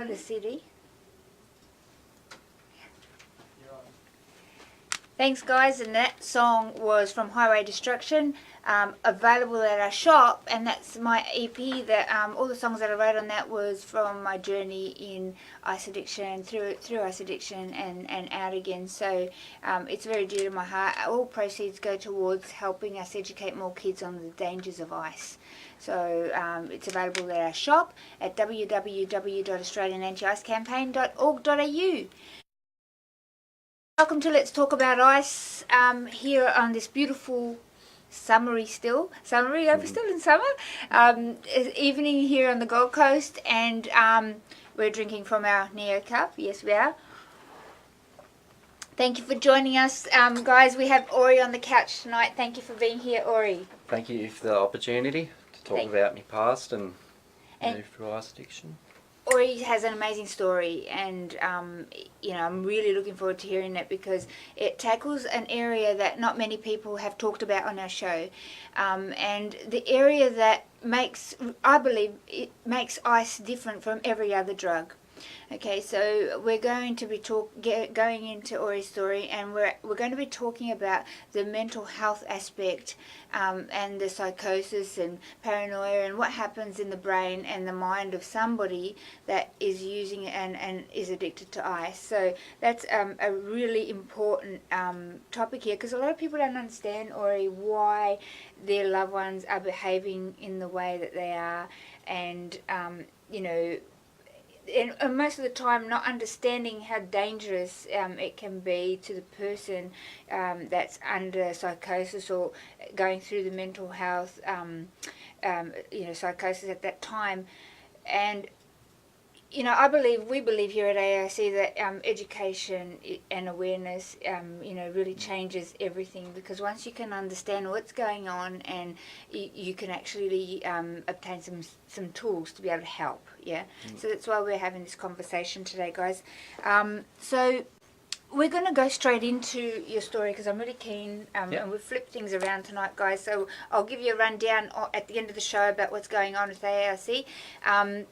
the CD. Thanks guys, and that song was from Highway Destruction, available at our shop, and that's my EP. That all the songs that I wrote on that was from my journey in ice addiction, through ice addiction and out again. So it's very dear to my heart. All proceeds go towards helping us educate more kids on the dangers of ice. So it's available at our shop at www.australianantiicecampaign.org.au. Welcome to Let's Talk About Ice, here on this beautiful we're still in summer, evening here on the Gold Coast, and we're drinking from our Neo Cup. Yes, we are. Thank you for joining us, guys. We have Orry on the couch tonight. Thank you for being here, Orry. Thank you for the opportunity to talk about my past and move through ice addiction. Orry has an amazing story, and you know, I'm really looking forward to hearing it because it tackles an area that not many people have talked about on our show, and the area that I believe it makes ice different from every other drug. Okay, so we're going to be going into Orry's story, and we're going to be talking about the mental health aspect, and the psychosis and paranoia and what happens in the brain and the mind of somebody that is using it and is addicted to ice. So that's a really important topic here, because a lot of people don't understand, Orry, why their loved ones are behaving in the way that they are, and you know, and most of the time not understanding how dangerous it can be to the person that's under psychosis or going through the mental health you know, psychosis at that time. And you know, we believe here at AIC that education and awareness, you know, really changes everything, because once you can understand what's going on, and you can actually obtain some tools to be able to help. Yeah. So that's why we're having this conversation today, guys. So we're going to go straight into your story, because I'm really keen, and we've flipped things around tonight, guys. So I'll give you a rundown at the end of the show about what's going on with AIC.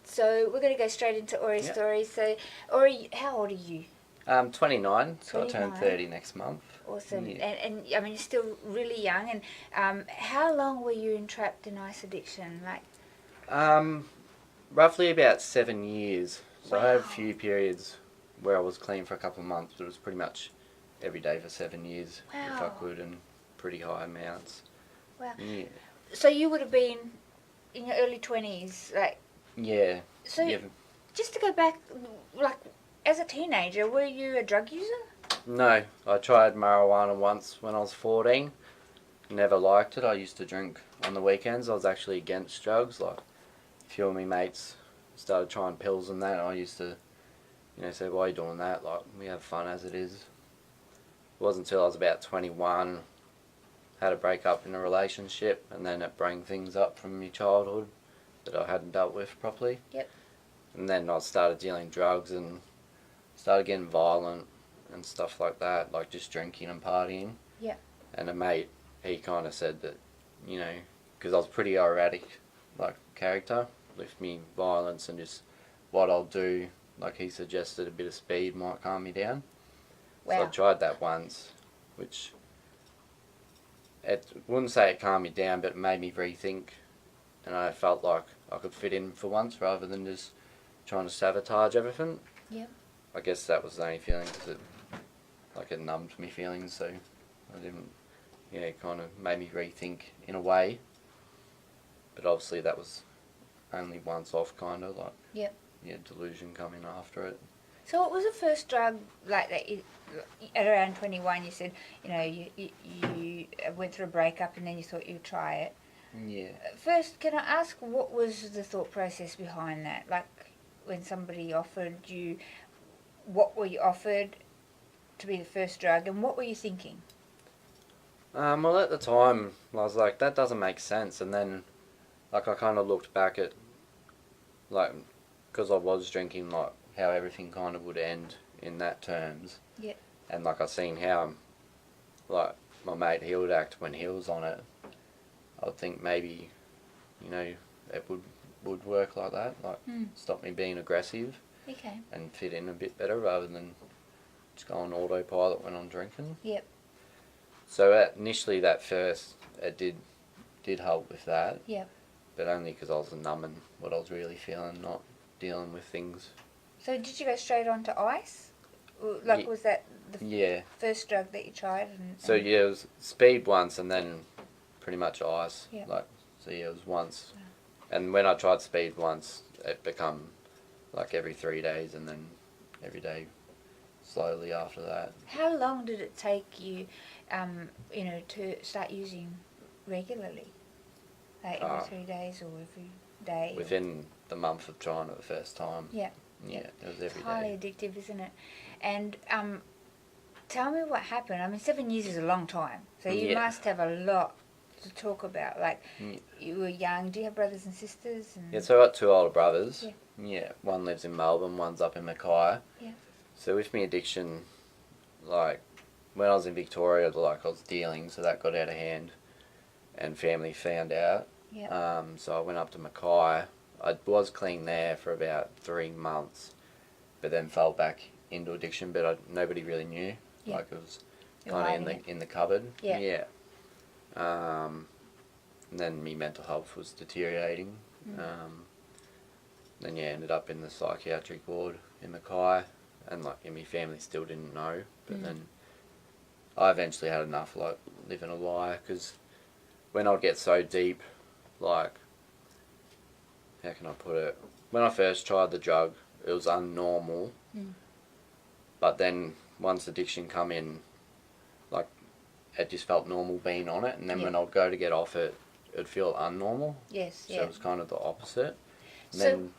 So we're going to go straight into Orry's story. So, Orry, how old are you? 29, so I turn 30 next month. Awesome. Yeah. And I mean, you're still really young. And how long were you entrapped in ice addiction? Like, roughly about 7 years. So wow. I had a few periods where I was clean for a couple of months, but it was pretty much every day for 7 years, if I could, and pretty high amounts. Wow. Yeah. So you would have been in your early 20s, like... Yeah. So just to go back, like, as a teenager, were you a drug user? No, I tried marijuana once when I was 14. Never liked it. I used to drink on the weekends. I was actually against drugs. Like, a few of my mates started trying pills and that, and I used to, you know, say, why are you doing that? Like, we have fun as it is. It wasn't until I was about 21, had a break up in a relationship, and then it brought things up from my childhood that I hadn't dealt with properly. Yep. And then I started dealing drugs and started getting violent and stuff like that, like just drinking and partying. Yep. And a mate, he kind of said that, you know, because I was pretty erratic, like, character, with me violence and just what I'll do. Like, he suggested a bit of speed might calm me down. Wow. So I tried that once, which, it wouldn't say it calmed me down, but it made me rethink. And I felt like I could fit in for once rather than just trying to sabotage everything. Yep. I guess that was the only feeling, because it numbed me feelings, so I didn't, yeah, it kind of made me rethink in a way. But obviously that was only once off, kind of, like... Yep. Yeah, delusion coming after it. So what was the first drug, like, that at around 21 you said, you know, you went through a breakup and then you thought you'd try it? Yeah. First, can I ask, what was the thought process behind that? Like, when somebody offered you, what were you offered to be the first drug, and what were you thinking? Well, at the time, I was like, that doesn't make sense. And then, like, I kind of looked back at, like... because I was drinking, like, how everything kind of would end in that terms. Yeah. And, like, I seen how, like, my mate, he would act when he was on it. I would think maybe, you know, it would work like that, like, stop me being aggressive. Okay. and fit in a bit better rather than just go on autopilot when I'm drinking. Yep. So initially that first, it did help with that. Yep. But only because I was numbing what I was really feeling, not dealing with things. So did you go straight on to ice? Like, was that the first drug that you tried? So yeah, it was speed once and then pretty much ice. Yep. Like, so yeah, it was once. And when I tried speed once, it become like every 3 days and then every day slowly after that. How long did it take you, to start using regularly? Like every 3 days or every day? Within the month of trying it the first time. Yeah. Yeah, it was every it's highly day. addictive, isn't it? And tell me what happened. I mean, 7 years is a long time, so you must have a lot to talk about. Like, you were young. Do you have brothers and sisters? Yeah, so I got 2 older brothers. Yeah. Yeah, one lives in Melbourne, one's up in Mackay. Yeah. So with me addiction, like, when I was in Victoria, like, I was dealing, so that got out of hand, and family found out. Yeah. So I went up to Mackay. I was clean there for about 3 months, but then fell back into addiction. But nobody really knew. Yeah. Like, it was kind of in the cupboard. Yeah. Yeah. And then my mental health was deteriorating. Then ended up in the psychiatric ward in Mackay, and like, my family still didn't know. But then I eventually had enough, like, living a lie, because when I'd get so deep, like, how can I put it? When I first tried the drug, it was unnormal. But then once addiction come in, like, it just felt normal being on it, and then when I'd go to get off it, it'd feel unnormal. Yes. So it was kind of the opposite. And So, then,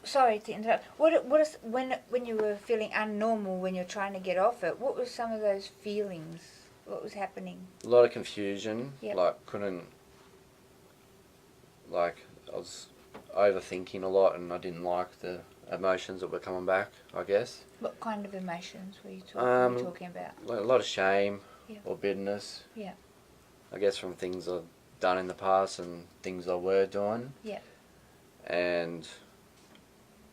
sorry to interrupt. What is when you were feeling unnormal when you're trying to get off it? What were some of those feelings? What was happening? a lot of confusion. Yep. Like, I was overthinking a lot, and I didn't like the emotions that were coming back, I guess. What kind of emotions were you talking about? Like a lot of shame Yep. or bitterness. Yeah. I guess from things I've done in the past and things I were doing. Yeah. And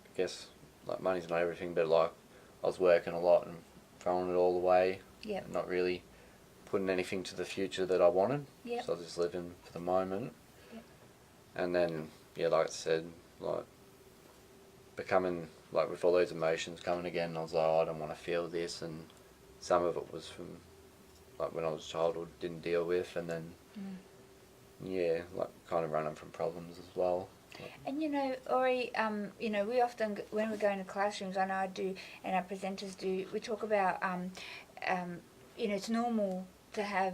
I guess, like, money's not everything, but like, I was working a lot and throwing it all away. Yeah. Not really putting anything to the future that I wanted. Yeah. So I was just living for the moment. Yep. And then, like I said, like, becoming, like, with all those emotions coming again, I was like, oh, I don't want to feel this. And some of it was from, like, when I was a child, didn't deal with. And then, like, kind of running from problems as well. And Orry, we often, when we go into classrooms, I know I do, and our presenters do, we talk about, it's normal to have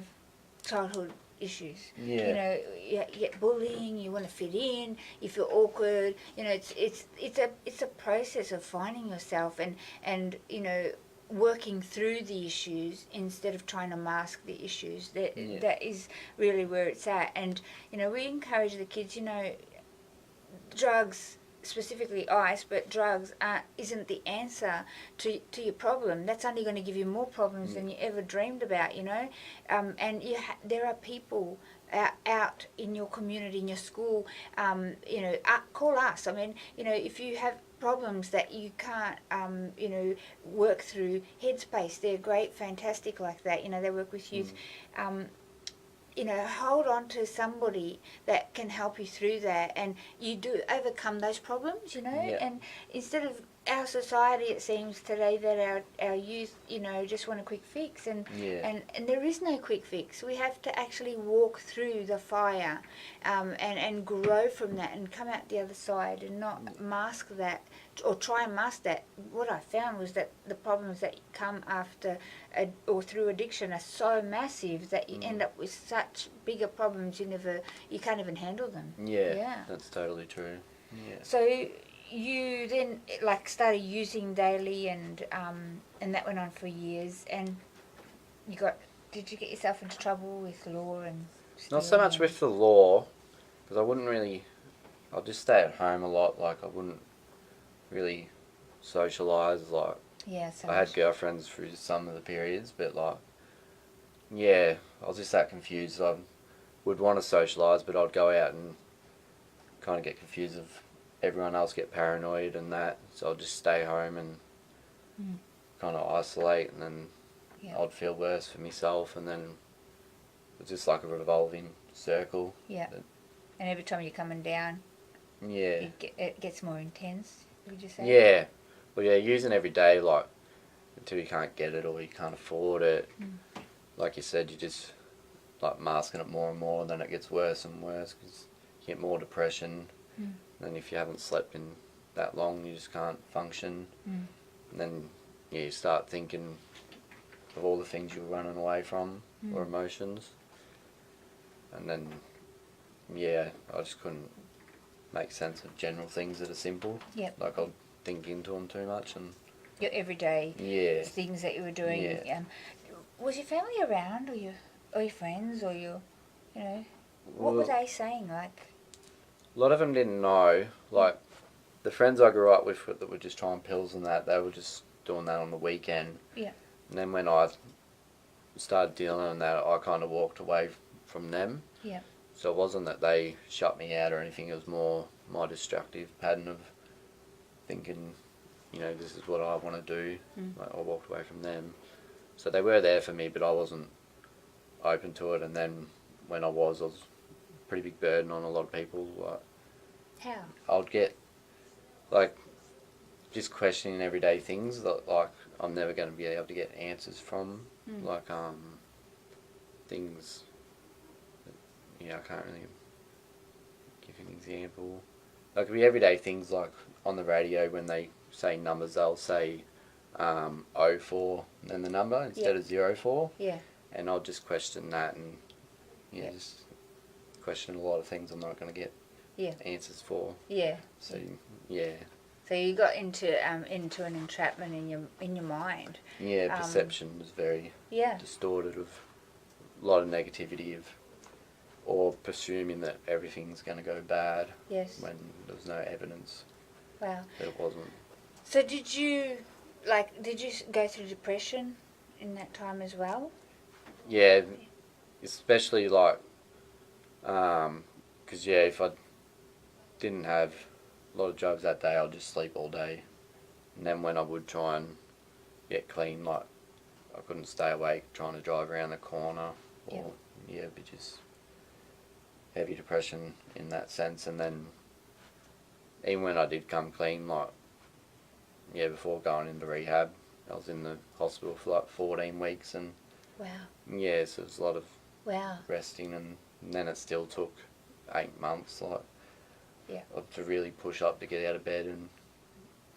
childhood issues. Yeah. You get bullying, you want to fit in, you feel awkward. It's a process of finding yourself and working through the issues instead of trying to mask the issues. That is really where it's at. And we encourage the kids. Drugs, specifically ice, but drugs isn't the answer to your problem. That's only going to give you more problems than you ever dreamed about, and there are people out in your community, in your school, call us. I mean, if you have problems that you can't, work through, Headspace, they're great, fantastic like that. They work with youth. Hold on to somebody that can help you through that, and you do overcome those problems, and instead of our society, it seems today that our youth, just want a quick fix, and there is no quick fix. We have to actually walk through the fire, and grow from that and come out the other side and not mask that or try and mask that. What I found was that the problems that come after or through addiction are so massive that you end up with such bigger problems you can't even handle them. Yeah. That's totally true. Yeah. So you then started using daily, and that went on for years, and did you get yourself into trouble with law and not so much with the law, because I'll just stay at home a lot. Like, I wouldn't really socialise. Like, I had girlfriends through some of the periods, but I was just that confused. I would want to socialise, but I'd go out and kind of get confused of everyone else get paranoid and that, so I'll just stay home and kind of isolate, and then I'd feel worse for myself, and then it's just like a revolving circle. Yeah. And every time you're coming down, Yeah. it gets more intense, would you say? Yeah. Well, yeah, using every day, like, until you can't get it or you can't afford it. Like you said, you just, like, masking it more and more, and then it gets worse and worse because you get more depression. And then if you haven't slept in that long, you just can't function. And then, yeah, you start thinking of all the things you're running away from, or emotions. And then, yeah, I just couldn't make sense of general things that are simple. Yep. Like, I'll think into them too much, and Your everyday things that you were doing. Yeah. Was your family around, or your friends, or you know, what were they saying? Like, a lot of them didn't know. Like, the friends I grew up with that were just trying pills and that, they were just doing that on the weekend. Yeah. And then when I started dealing with that, I kind of walked away from them. Yeah. So it wasn't that they shut me out or anything, it was more my destructive pattern of thinking, you know, this is what I want to do. Like, I walked away from them. So they were there for me, but I wasn't open to it. And then when I was a pretty big burden on a lot of people. Like, how? I'd get, like, just questioning everyday things that, like, I'm never going to be able to get answers from. Like, things that, I can't really give an example. Like, it'd be everyday things, like, on the radio when they say numbers, they'll say 04 and then the number instead of 04. Yeah. And I'll just question that and, just question a lot of things I'm not going to get answers for. Yeah. So, yeah. So you got into an entrapment in your mind. Yeah, perception was very distorted, of a lot of negativity or presuming that everything's going to go bad. Yes. When there was no evidence. Wow. That it wasn't. So did you go through depression in that time as well? Yeah, especially like, because if I didn't have a lot of drugs that day, I'd just sleep all day. And then when I would try and get clean, like, I couldn't stay awake trying to drive around the corner. Or, be just heavy depression in that sense. And then even when I did come clean, like, before going into rehab, I was in the hospital for like 14 weeks. And wow. Yeah, so it was a lot of wow. resting, and then it still took 8 months, like, to really push up to get out of bed and,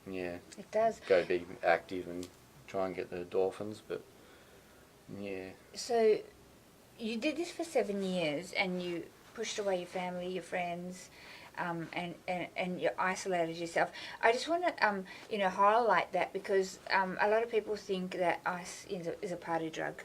it does. Go be active and try and get the endorphins, but, So, you did this for 7 years, and you pushed away your family, your friends, and you isolated yourself. I just want to, highlight that because a lot of people think that ice is a party drug.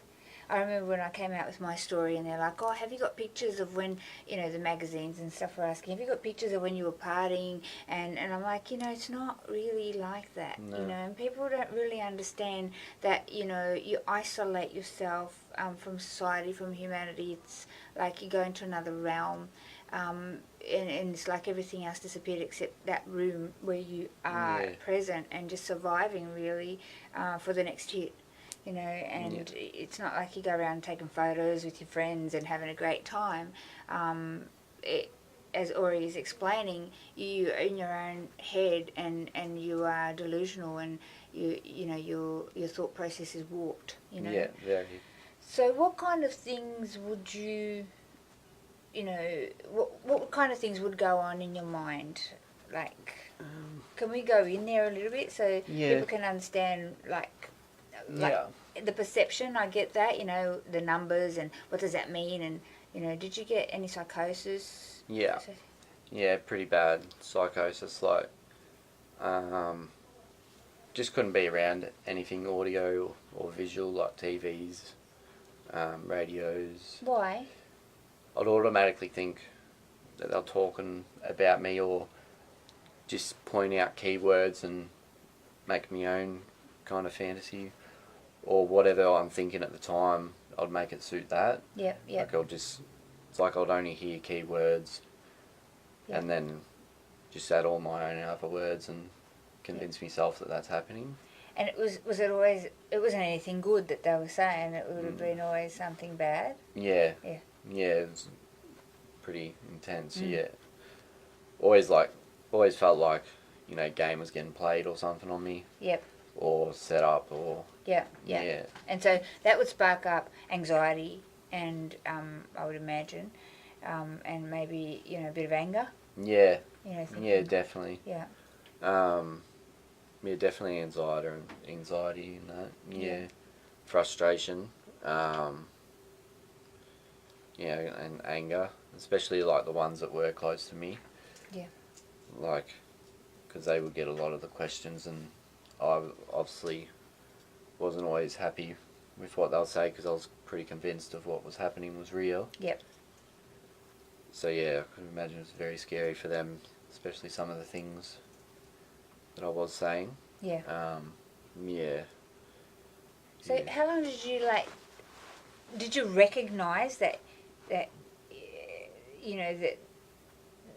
I remember when I came out with my story and they're like, oh, have you got pictures of when, the magazines and stuff were asking, have you got pictures of when you were partying? And I'm like, it's not really like that, No. and people don't really understand that, you isolate yourself from society, from humanity. It's like you go into another realm. And it's like everything else disappeared except that room where you are present and just surviving, really, for the next hit. And it's not like you go around taking photos with your friends and having a great time. As Orry is explaining, you're in your own head and you are delusional, and your thought process is warped. Yeah, very. So what kind of things would you, what kind of things would go on in your mind? Like, can we go in there a little bit so people can understand, like the perception? I get that, the numbers and what does that mean, and did you get any psychosis? Yeah, pretty bad psychosis, like, just couldn't be around anything audio or visual, like TVs, radios. Why? I'd automatically think that they're talking about me, or just point out keywords and make my own kind of fantasy, or whatever I'm thinking at the time, I'd make it suit that. Yep. Like, it's like I'd only hear keywords, and then just add all my own other words and convince myself that that's happening. And was it always, it wasn't anything good that they were saying, it would have been always something bad? Yeah. Yeah. Yeah, it was pretty intense, yeah. Always felt like, you know, game was getting played or something on me. Yep. Or set up or... Yeah. And so that would spark up anxiety and, I would imagine, and maybe, you know, a bit of anger. Yeah. You know, thinking, yeah, definitely. Yeah. Yeah, definitely anxiety and that. Yeah. Frustration. Yeah, and anger, especially like the ones that were close to me. Yeah. Like, because they would get a lot of the questions, and I obviously wasn't always happy with what they'll say because I was pretty convinced of what was happening was real. Yep. So yeah, I can imagine it was very scary for them, especially some of the things that I was saying. Yeah. Yeah. So Yeah. how long did you recognise that you know, that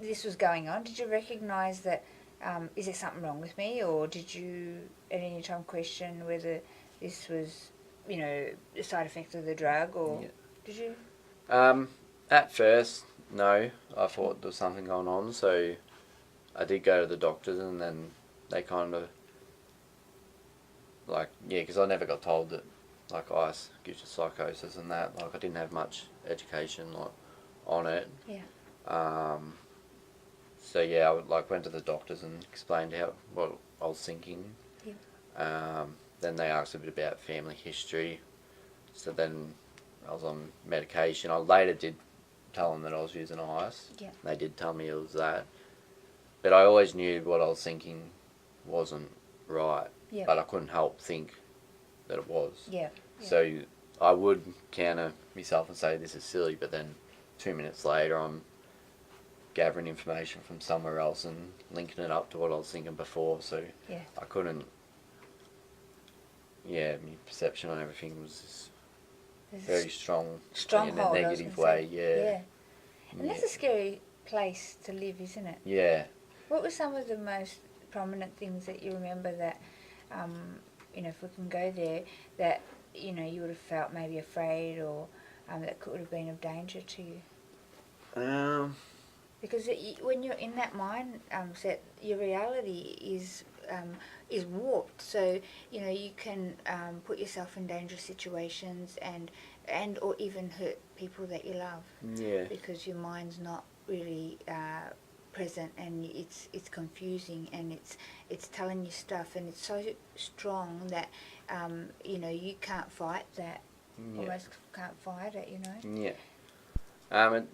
this was going on? Did you recognise that, is there something wrong with me, or did you at any time question whether this was, you know, a side effect of the drug, or did you? At first, no. I thought there was something going on, so I did go to the doctors, and then they kind of, like, yeah, because I never got told that, like, ice gives you psychosis and that. Like, I didn't have much education, like, on it. Yeah. So yeah, I went to the doctors and explained what I was thinking. Yeah. Then they asked a bit about family history. So then I was on medication. I later did tell them that I was using ice. Yeah. They did tell me it was that. But I always knew what I was thinking wasn't right. Yeah. But I couldn't help think that it was. Yeah. So I would counter myself and say this is silly, but then 2 minutes later I'm gathering information from somewhere else and linking it up to what I was thinking before, so I couldn't, my perception on everything was very strong in a negative way, And that's a scary place to live, isn't it? Yeah. What were some of the most prominent things that you remember that, you know, if we can go there, that, you know, you would have felt maybe afraid, or that could have been of danger to you? Because when you're in that mindset, your reality is warped. So, you know, you can put yourself in dangerous situations and or even hurt people that you love. Yeah. Because your mind's not really present, and it's confusing, and it's telling you stuff, and it's so strong that you know, you can't fight that. Almost can't fight it, you know. Yeah. And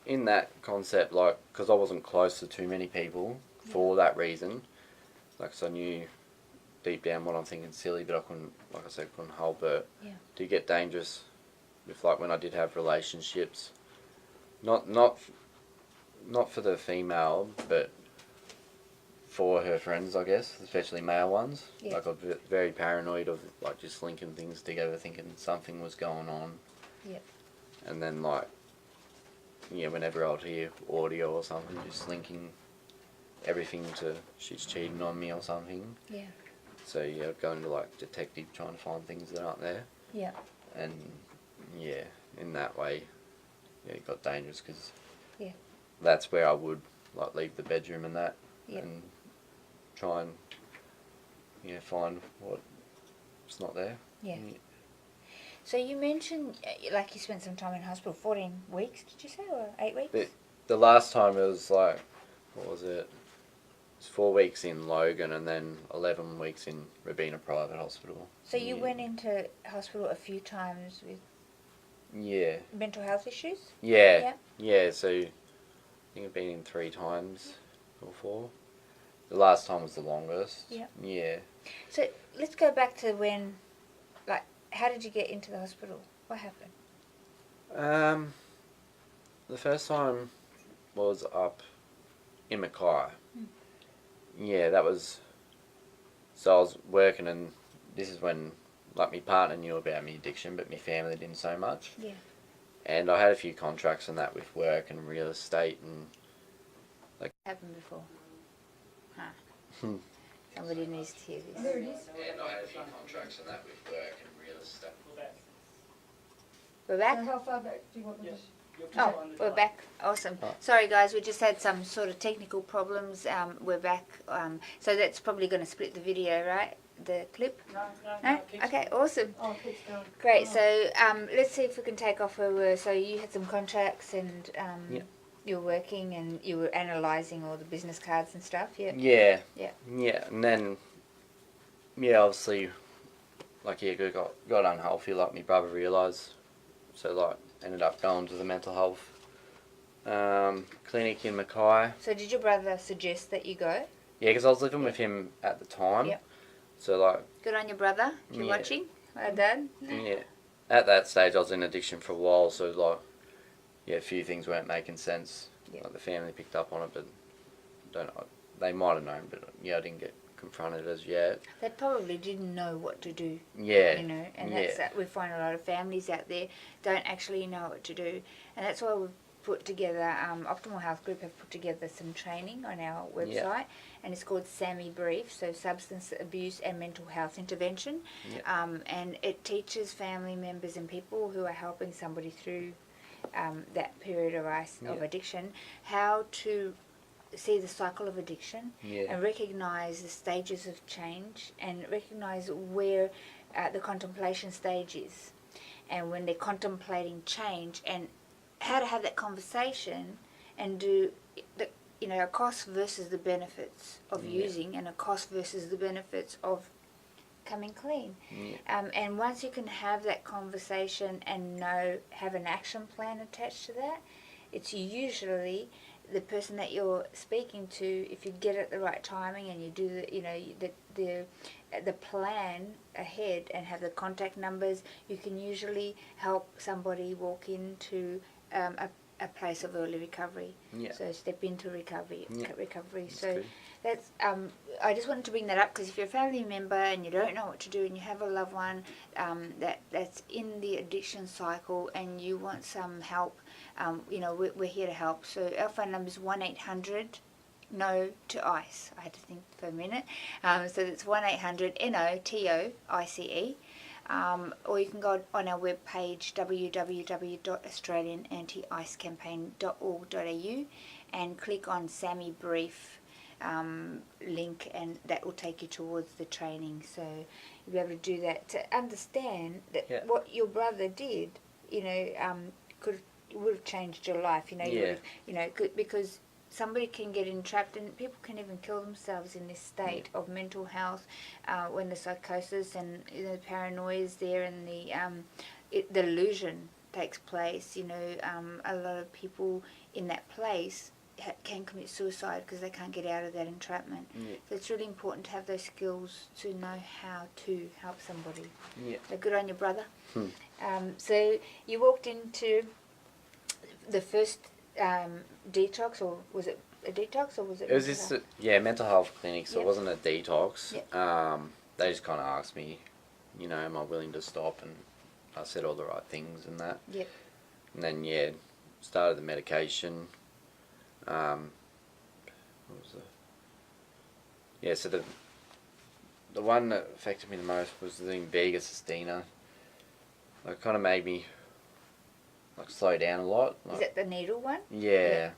in that concept, like, because I wasn't close to too many people for that reason, like, 'cause I knew deep down what I'm thinking silly, but I couldn't, like I said, couldn't help it. Yeah. To get dangerous with, like, when I did have relationships, not for the female, but for her friends, I guess, especially male ones. Yeah. Like, I was very paranoid of, like, just linking things together, thinking something was going on. Yeah. And then, like, whenever I'd hear audio or something, just linking everything to she's cheating on me or something. Yeah. So yeah, I'd go into, like, detective, trying to find things that aren't there. Yeah. And yeah, in that way, it got dangerous, because that's where I would, like, leave the bedroom and that, and try and find what's not there. Yeah. So you mentioned, like, you spent some time in hospital, 14 weeks, did you say, or 8 weeks? The last time it was, like, what was it? It was 4 weeks in Logan, and then 11 weeks in Robina Private Hospital. So you went into hospital a few times with mental health issues? Yeah, so I think I've been in 3 times before. The last time was the longest. Yeah. So let's go back to when, like, how did you get into the hospital? What happened? The first time was up in Mackay. Yeah, that was... So I was working, and this is when, like, my partner knew about my addiction, but my family didn't so much. Yeah. And I had a few contracts and that with work and real estate, and, like... Happened before? Somebody needs to hear this. There it is. And I had a few contracts on that with work and real estate. We're back? So how far back do you want them? Oh, we're back. Awesome. Oh. Sorry, guys, we just had some sort of technical problems. We're back. So that's probably going to split the video, right? The clip? No? Okay, awesome. Oh, it keeps going. Great. Oh. So let's see if we can take off where we were. So you had some contracts and Yep. you were working and you were analysing all the business cards and stuff, yeah? Yeah. Yeah. Yeah, and then, yeah, obviously, like, yeah, got unhealthy, like, my brother realised. So, like, ended up going to the mental health clinic in Mackay. So did your brother suggest that you go? Yeah, because I was living with him at the time. Yep. So, like, Good on your brother, if you're Yeah. watching. Well done. yeah, at that stage I was in addiction for a while, so, like, yeah, a few things weren't making sense. Yeah. Like, the family picked up on it, but don't know, they might have known, but, yeah, I didn't get confronted as yet. They probably didn't know what to do. Yeah. You know, and that's that we find a lot of families out there don't actually know what to do, and that's why we've put together Optimal Health Group have put together some training on our website, and it's called SAMI Brief, so Substance Abuse and Mental Health Intervention, and it teaches family members and people who are helping somebody through that period of addiction how to see the cycle of addiction and recognize the stages of change and recognize where the contemplation stage is and when they're contemplating change and how to have that conversation and do the, you know, a cost versus the benefits of using and a cost versus the benefits of coming clean. And once you can have that conversation and have an action plan attached to that, it's usually the person that you're speaking to, if you get it at the right timing and you do the plan ahead and have the contact numbers, you can usually help somebody walk into a place of early recovery. So step into recovery. So good. that's I just wanted to bring that up because if you're a family member and you don't know what to do and you have a loved one that's in the addiction cycle and you want some help, you know, we're here to help. So our phone number is 1-800 no to ICE. I had to think for a minute. So that's 1-800 NOTOICE. Or you can go on our webpage www.australianantiicecampaign.org.au and click on SAMI Brief link, and that will take you towards the training. So you'll be able to do that to understand that what your brother did, you know, would have changed your life. You know, because somebody can get entrapped, and people can even kill themselves in this state of mental health when the psychosis and the paranoia is there, and the delusion takes place. You know, a lot of people in that place can commit suicide because they can't get out of that entrapment. So it's really important to have those skills to know how to help somebody. So good on your brother. So you walked into the first detox, or was it a detox, or was it? It was just mental health clinic, so it wasn't a detox. Yep. They just kind of asked me, you know, am I willing to stop, and I said all the right things and that. Yep. And then started the medication. What was so the one that affected me the most was the Invega Sustina. It kind of made me like slow down a lot. Like, is that the needle one? Yeah.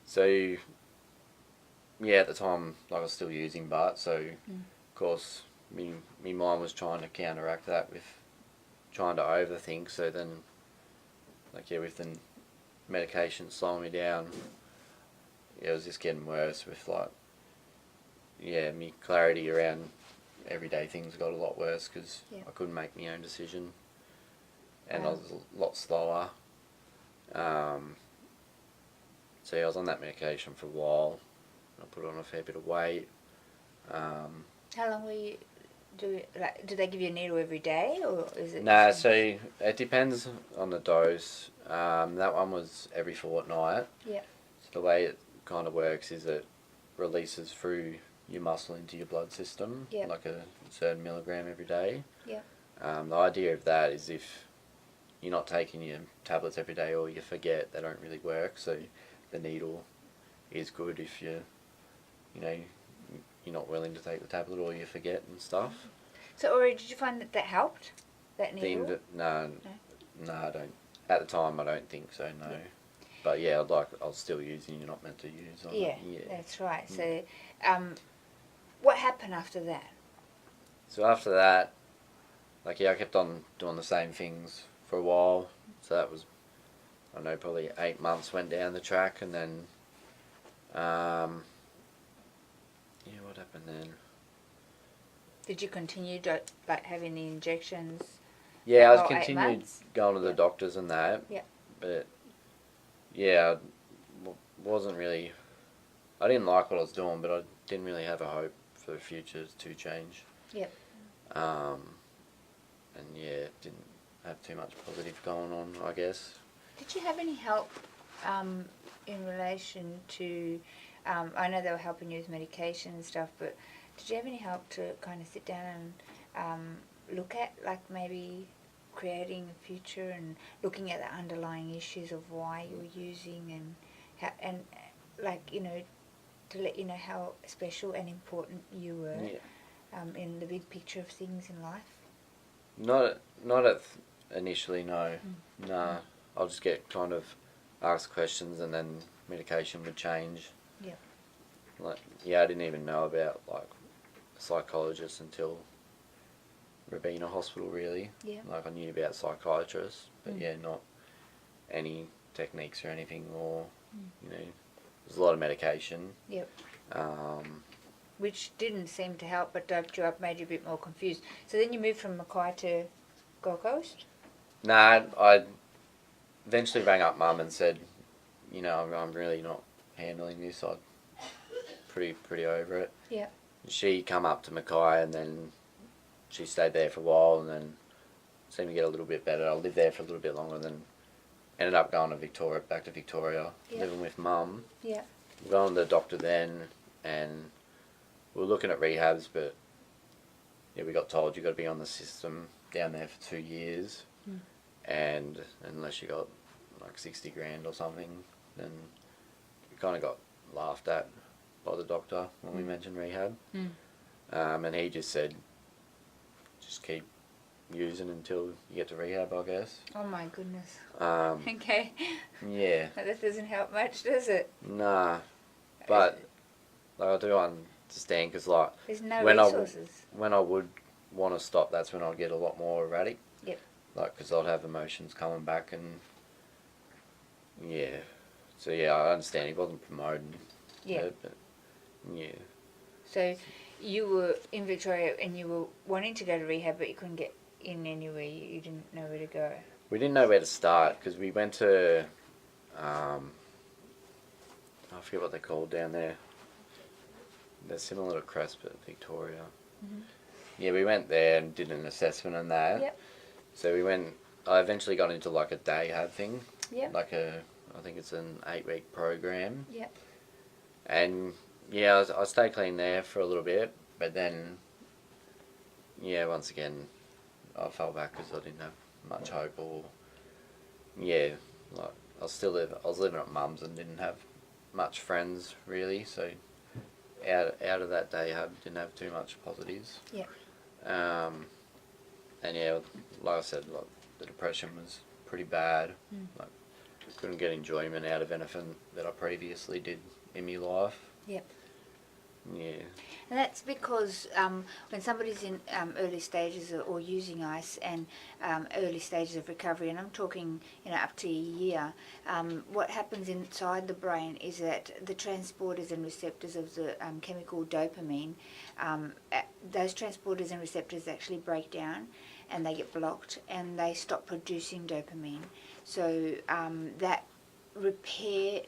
So, at the time, like, I was still using but so of course, me mind was trying to counteract that with trying to overthink. So then, like, with the medication slowing me down, it was just getting worse with, like, me clarity around everyday things got a lot worse because I couldn't make my own decision. And I was a lot slower. So I was on that medication for a while. I put on a fair bit of weight. How long were you doing? Like, do they give you a needle every day, or is it? No, so it depends on the dose. That one was every fortnight. Yeah. So the way it kind of works is it releases through your muscle into your blood system, like a certain milligram every day. Yeah. The idea of that is if you're not taking your tablets every day or you forget, they don't really work. So the needle is good if you're, you're not willing to take the tablet or you forget and stuff. So, Orry, did you find that helped? That needle? No, I don't. At the time, I don't think so. No, but yeah, I was still using. You're not meant to use. Yeah, that's right. So, what happened after that? So after that, I kept on doing the same things for a while. So that was, I don't know, probably 8 months went down the track, and then, what happened then? Did you continue having the injections? Yeah, I for 8 continued months? going to the doctors and that. Yeah. But yeah, wasn't really. I didn't like what I was doing, but I didn't really have a hope for the future to change. Yep. And yeah, didn't have too much positive going on, I guess. Did you have any help in relation to? I know they were helping you with medication and stuff, but did you have any help to kind of sit down and look at, like maybe creating a future and looking at the underlying issues of why you were using and how, and to let you know how special and important you were in the big picture of things in life? Not initially, no. Nah, I'll just get kind of asked questions and then medication would change. Yeah. I didn't even know about a psychologist until Robina Hospital, really. Yeah. I knew about psychiatrists, but not any techniques or anything, or there's a lot of medication. Yep. Which didn't seem to help, but doped you up, made you a bit more confused. So then you moved from Mackay to Gold Coast? Nah, I eventually rang up Mum and said, I'm really not handling this. I'm pretty over it. Yeah. She come up to Mackay and then she stayed there for a while and then seemed to get a little bit better. I lived there for a little bit longer, then ended up going to back to Victoria, living with Mum. Yeah. Going to the doctor then, and we were looking at rehabs, but we got told you got to be on the system down there for 2 years, and unless you got like 60 grand or something, then we kind of got laughed at by the doctor when we mentioned rehab. And he just said, just keep using until you get to rehab, I guess. Oh my goodness. Okay. Yeah. That doesn't help much, does it? Nah. But I do understand, because there's no when resources. When I would want to stop, that's when I'd get a lot more erratic. Yep. Because I'd have emotions coming back, and so I understand he wasn't promoting it, but So you were in Victoria and you were wanting to go to rehab, but you couldn't get in anywhere. You didn't know where to go. We didn't know where to start, because we went to I forget what they're called down there. They're similar to Crest, but Victoria. Yeah, we went there and did an assessment on that. Yep. So I eventually got into a day hab thing. Yep. I think it's an 8-week program. Yep. And I stayed clean there for a little bit, but then, once again, I fell back because I didn't have much hope, or, I was living at Mum's and didn't have much friends, really, so out of that day, I didn't have too much positives. Yeah. And like I said, the depression was pretty bad. Couldn't get enjoyment out of anything that I previously did in my life. Yep. Yeah. And that's because when somebody's in early stages or using ice and early stages of recovery, and I'm talking up to a year, what happens inside the brain is that the transporters and receptors of the chemical dopamine, those transporters and receptors actually break down and they get blocked and they stop producing dopamine. So that repair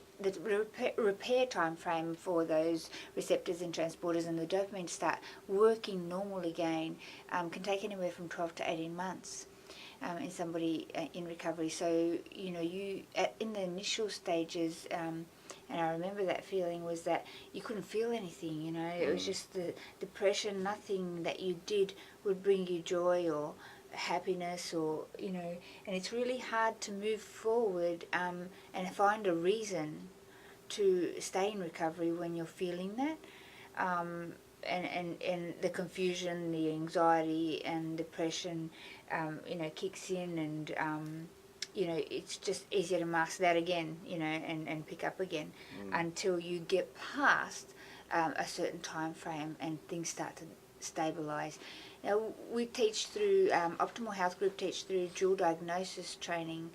time frame for those receptors and transporters and the dopamine to start working normal again can take anywhere from 12 to 18 months in somebody in recovery. So in the initial stages, and I remember that feeling, was that you couldn't feel anything. It was just the depression. Nothing that you did would bring you joy or happiness, or and it's really hard to move forward and find a reason to stay in recovery when you're feeling that. and the confusion, the anxiety and depression, kicks in, and it's just easier to mask that again, and pick up again until you get past a certain time frame and things start to stabilize. Now, we teach through Optimal Health Group teach through dual diagnosis training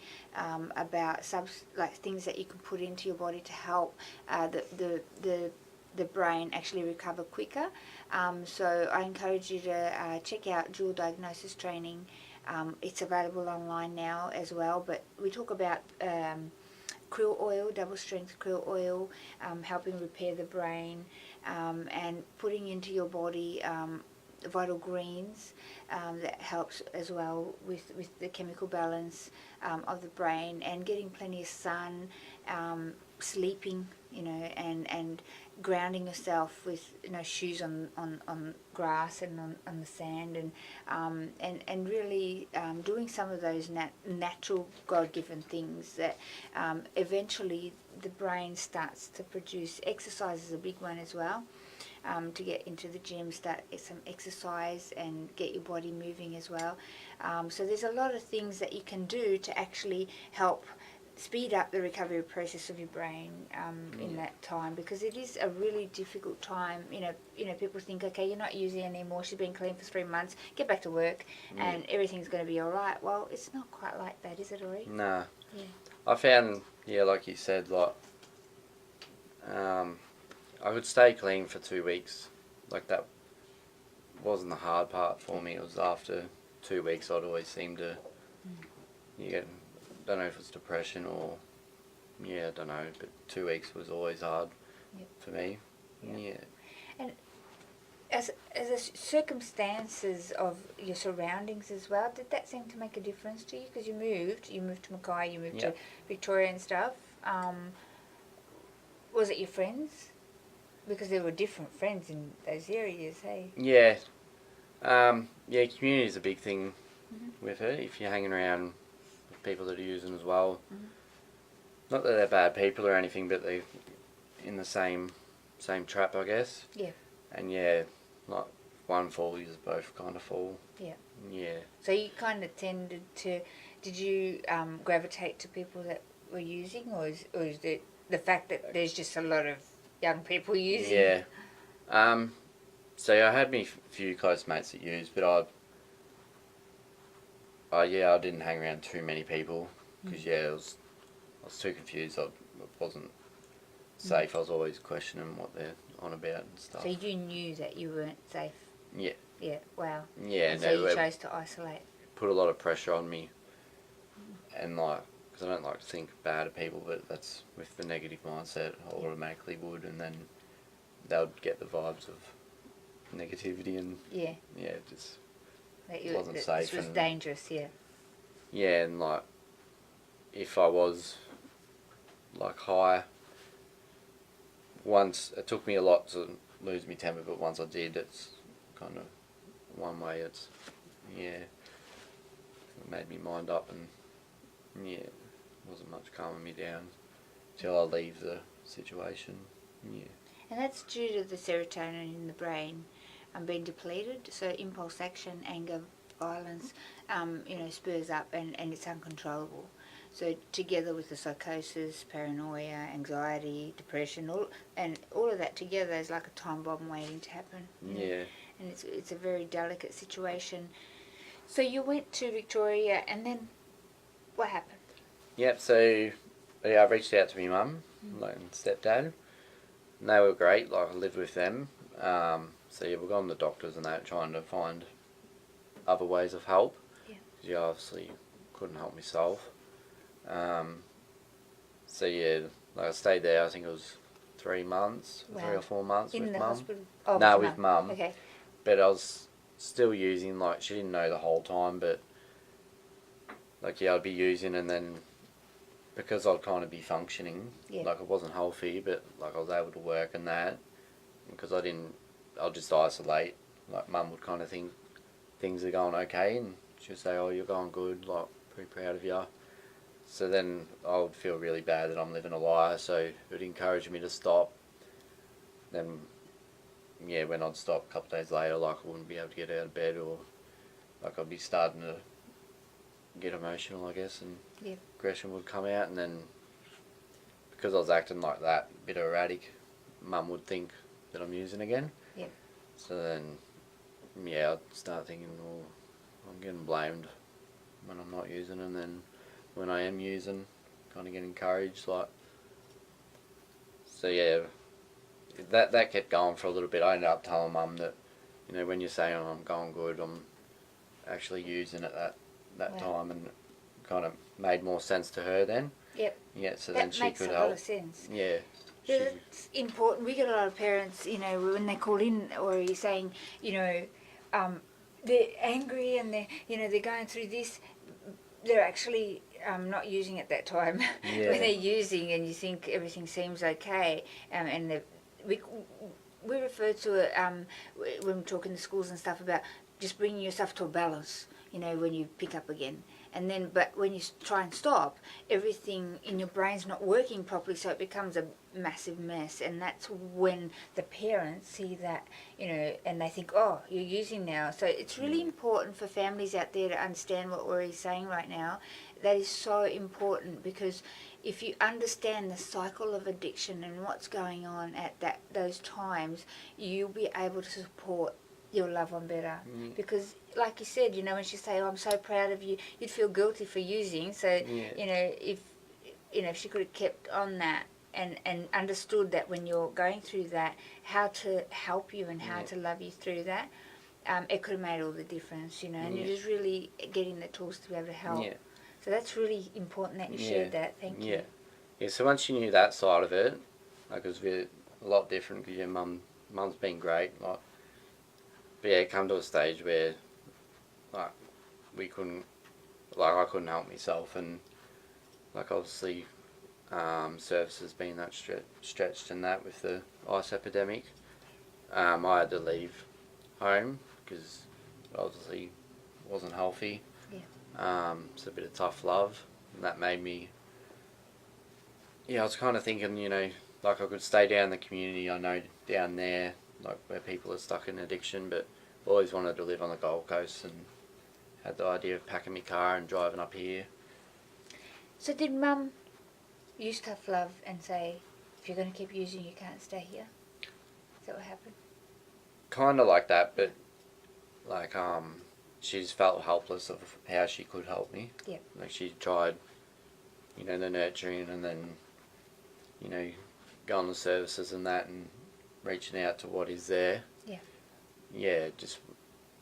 about things that you can put into your body to help the brain actually recover quicker. So I encourage you to check out dual diagnosis training. It's available online now as well, but we talk about krill oil, double strength krill oil, helping repair the brain, and putting into your body vital greens that helps as well with the chemical balance of the brain, and getting plenty of sun, sleeping, and grounding yourself with shoes on grass and on the sand, and really doing some of those natural God-given things that eventually the brain starts to produce. Exercise is a big one as well. To get into the gym, start some exercise and get your body moving as well. So there's a lot of things that you can do to actually help speed up the recovery process of your brain in that time, because it is a really difficult time. People think, okay, you're not using it anymore, she's been clean for 3 months, get back to work and everything's going to be all right. Well, it's not quite like that, is it, Orry? Nah. Yeah. I found, like you said, I could stay clean for 2 weeks. That wasn't the hard part for me. It was after 2 weeks I'd always seem to don't know if it's depression or I don't know, but 2 weeks was always hard for me. Yeah. And as the circumstances of your surroundings as well, did that seem to make a difference to you? Because you moved to Mackay, you moved to Victoria and stuff. Was it your friends? Because there were different friends in those areas, hey? Yeah. Community is a big thing with it. If you're hanging around with people that are using as well. Not that they're bad people or anything, but they're in the same trap, I guess. Yeah. And one fall, you just both kind of fall. Yeah. Yeah. So you kind of tended to, did you gravitate to people that were using, or is it the fact that there's just a lot of young people using? Yeah. So I had me few close mates that used, but I didn't hang around too many people because I was too confused. I wasn't safe. I was always questioning what they're on about and stuff. So you knew that you weren't safe? Yeah. Yeah, wow. Yeah. And so you chose to isolate? Put a lot of pressure on me, and because I don't like to think bad of people, but that's with the negative mindset, I automatically would, and then they would get the vibes of negativity, and it just wasn't safe. This was dangerous, Yeah, and if I was high, once it took me a lot to lose my temper, but once I did, it's kind of one way. It made me mind up, and wasn't much calming me down till I leave the situation. Yeah. And that's due to the serotonin in the brain being depleted. So impulse action, anger, violence, spurs up, and it's uncontrollable. So together with the psychosis, paranoia, anxiety, depression, all of that together is like a time bomb waiting to happen. Yeah. And it's a very delicate situation. So you went to Victoria, and then what happened? Yep, so I reached out to my mum and stepdad, and they were great. I lived with them. So we're going to the doctors and that, trying to find other ways of help. Yeah. Because obviously couldn't help myself. I stayed there. I think it was 3 months, 3 or 4 months in with the mum. Hospital? Oh, no, with mum. Okay. But I was still using. She didn't know the whole time, but I'd be using, and then because I'd kind of be functioning, I wasn't healthy, but I was able to work and that, because I'll just isolate. Mum would kind of think things are going okay, and she'd say, "Oh, you're going good, pretty proud of you." So then I would feel really bad that I'm living a lie, so it would encourage me to stop. Then, yeah, when I'd stop a couple of days later, like I wouldn't be able to get out of bed, or like I'd be starting to get emotional, I guess, and Yep. aggression would come out, and then because I was acting like that, a bit erratic, Mum would think that I'm using again. Yep. So then, yeah, I'd start thinking, well, I'm getting blamed when I'm not using, and then when I am using, kind of get encouraged, like. So yeah, that kept going for a little bit. I ended up telling Mum that, you know, when you're saying I'm going good, I'm actually using it that Wow. time, and kind of made more sense to her then. Yep. Yeah, so That then she makes could a help. lot of sense. Yeah. Yeah, it's important. We get a lot of parents, you know, when they call in or you're saying, you know, they're angry and they're going through this. They're actually not using at that time. Yeah. When they're using and you think everything seems okay, and we we refer to it when we're talking to schools and stuff about just bringing yourself to a balance. You know, when you pick up again. And then, but when you try and stop, everything in your brain's not working properly, so it becomes a massive mess. And that's when the parents see that, you know, and they think, oh, you're using now. So it's really important for families out there to understand what Orry's saying right now. That is so important, because if you understand the cycle of addiction and what's going on at those times, you'll be able to support your loved one better. Because like you said, you know, when she say, oh, I'm so proud of you, you'd feel guilty for using. So you know, if she could have kept on that and understood that when you're going through that, how to help you and how to love you through that, it could have made all the difference, you know. And you're just really getting the tools to be able to help. So that's really important that you shared that. Thank you. Yeah, so once you knew that side of it, like, it was a lot different, because your mum's been great, like. But yeah, it come to a stage where, like, I couldn't help myself, and, like, obviously, services being that stretched and that with the ice epidemic, I had to leave home, because obviously wasn't healthy. It's a bit of tough love, and that made me, I was kind of thinking, you know, like, I could stay down in the community, I know down there, like, where people are stuck in addiction, but always wanted to live on the Gold Coast, and had the idea of packing my car and driving up here. So did Mum use tough love and say, if you're going to keep using, you can't stay here? Is that what happened? Kind of like that, but, like, she's felt helpless of how she could help me. Yeah. Like, she tried, you know, the nurturing, and then, you know, going to services and that, and reaching out to what is there. Yeah, just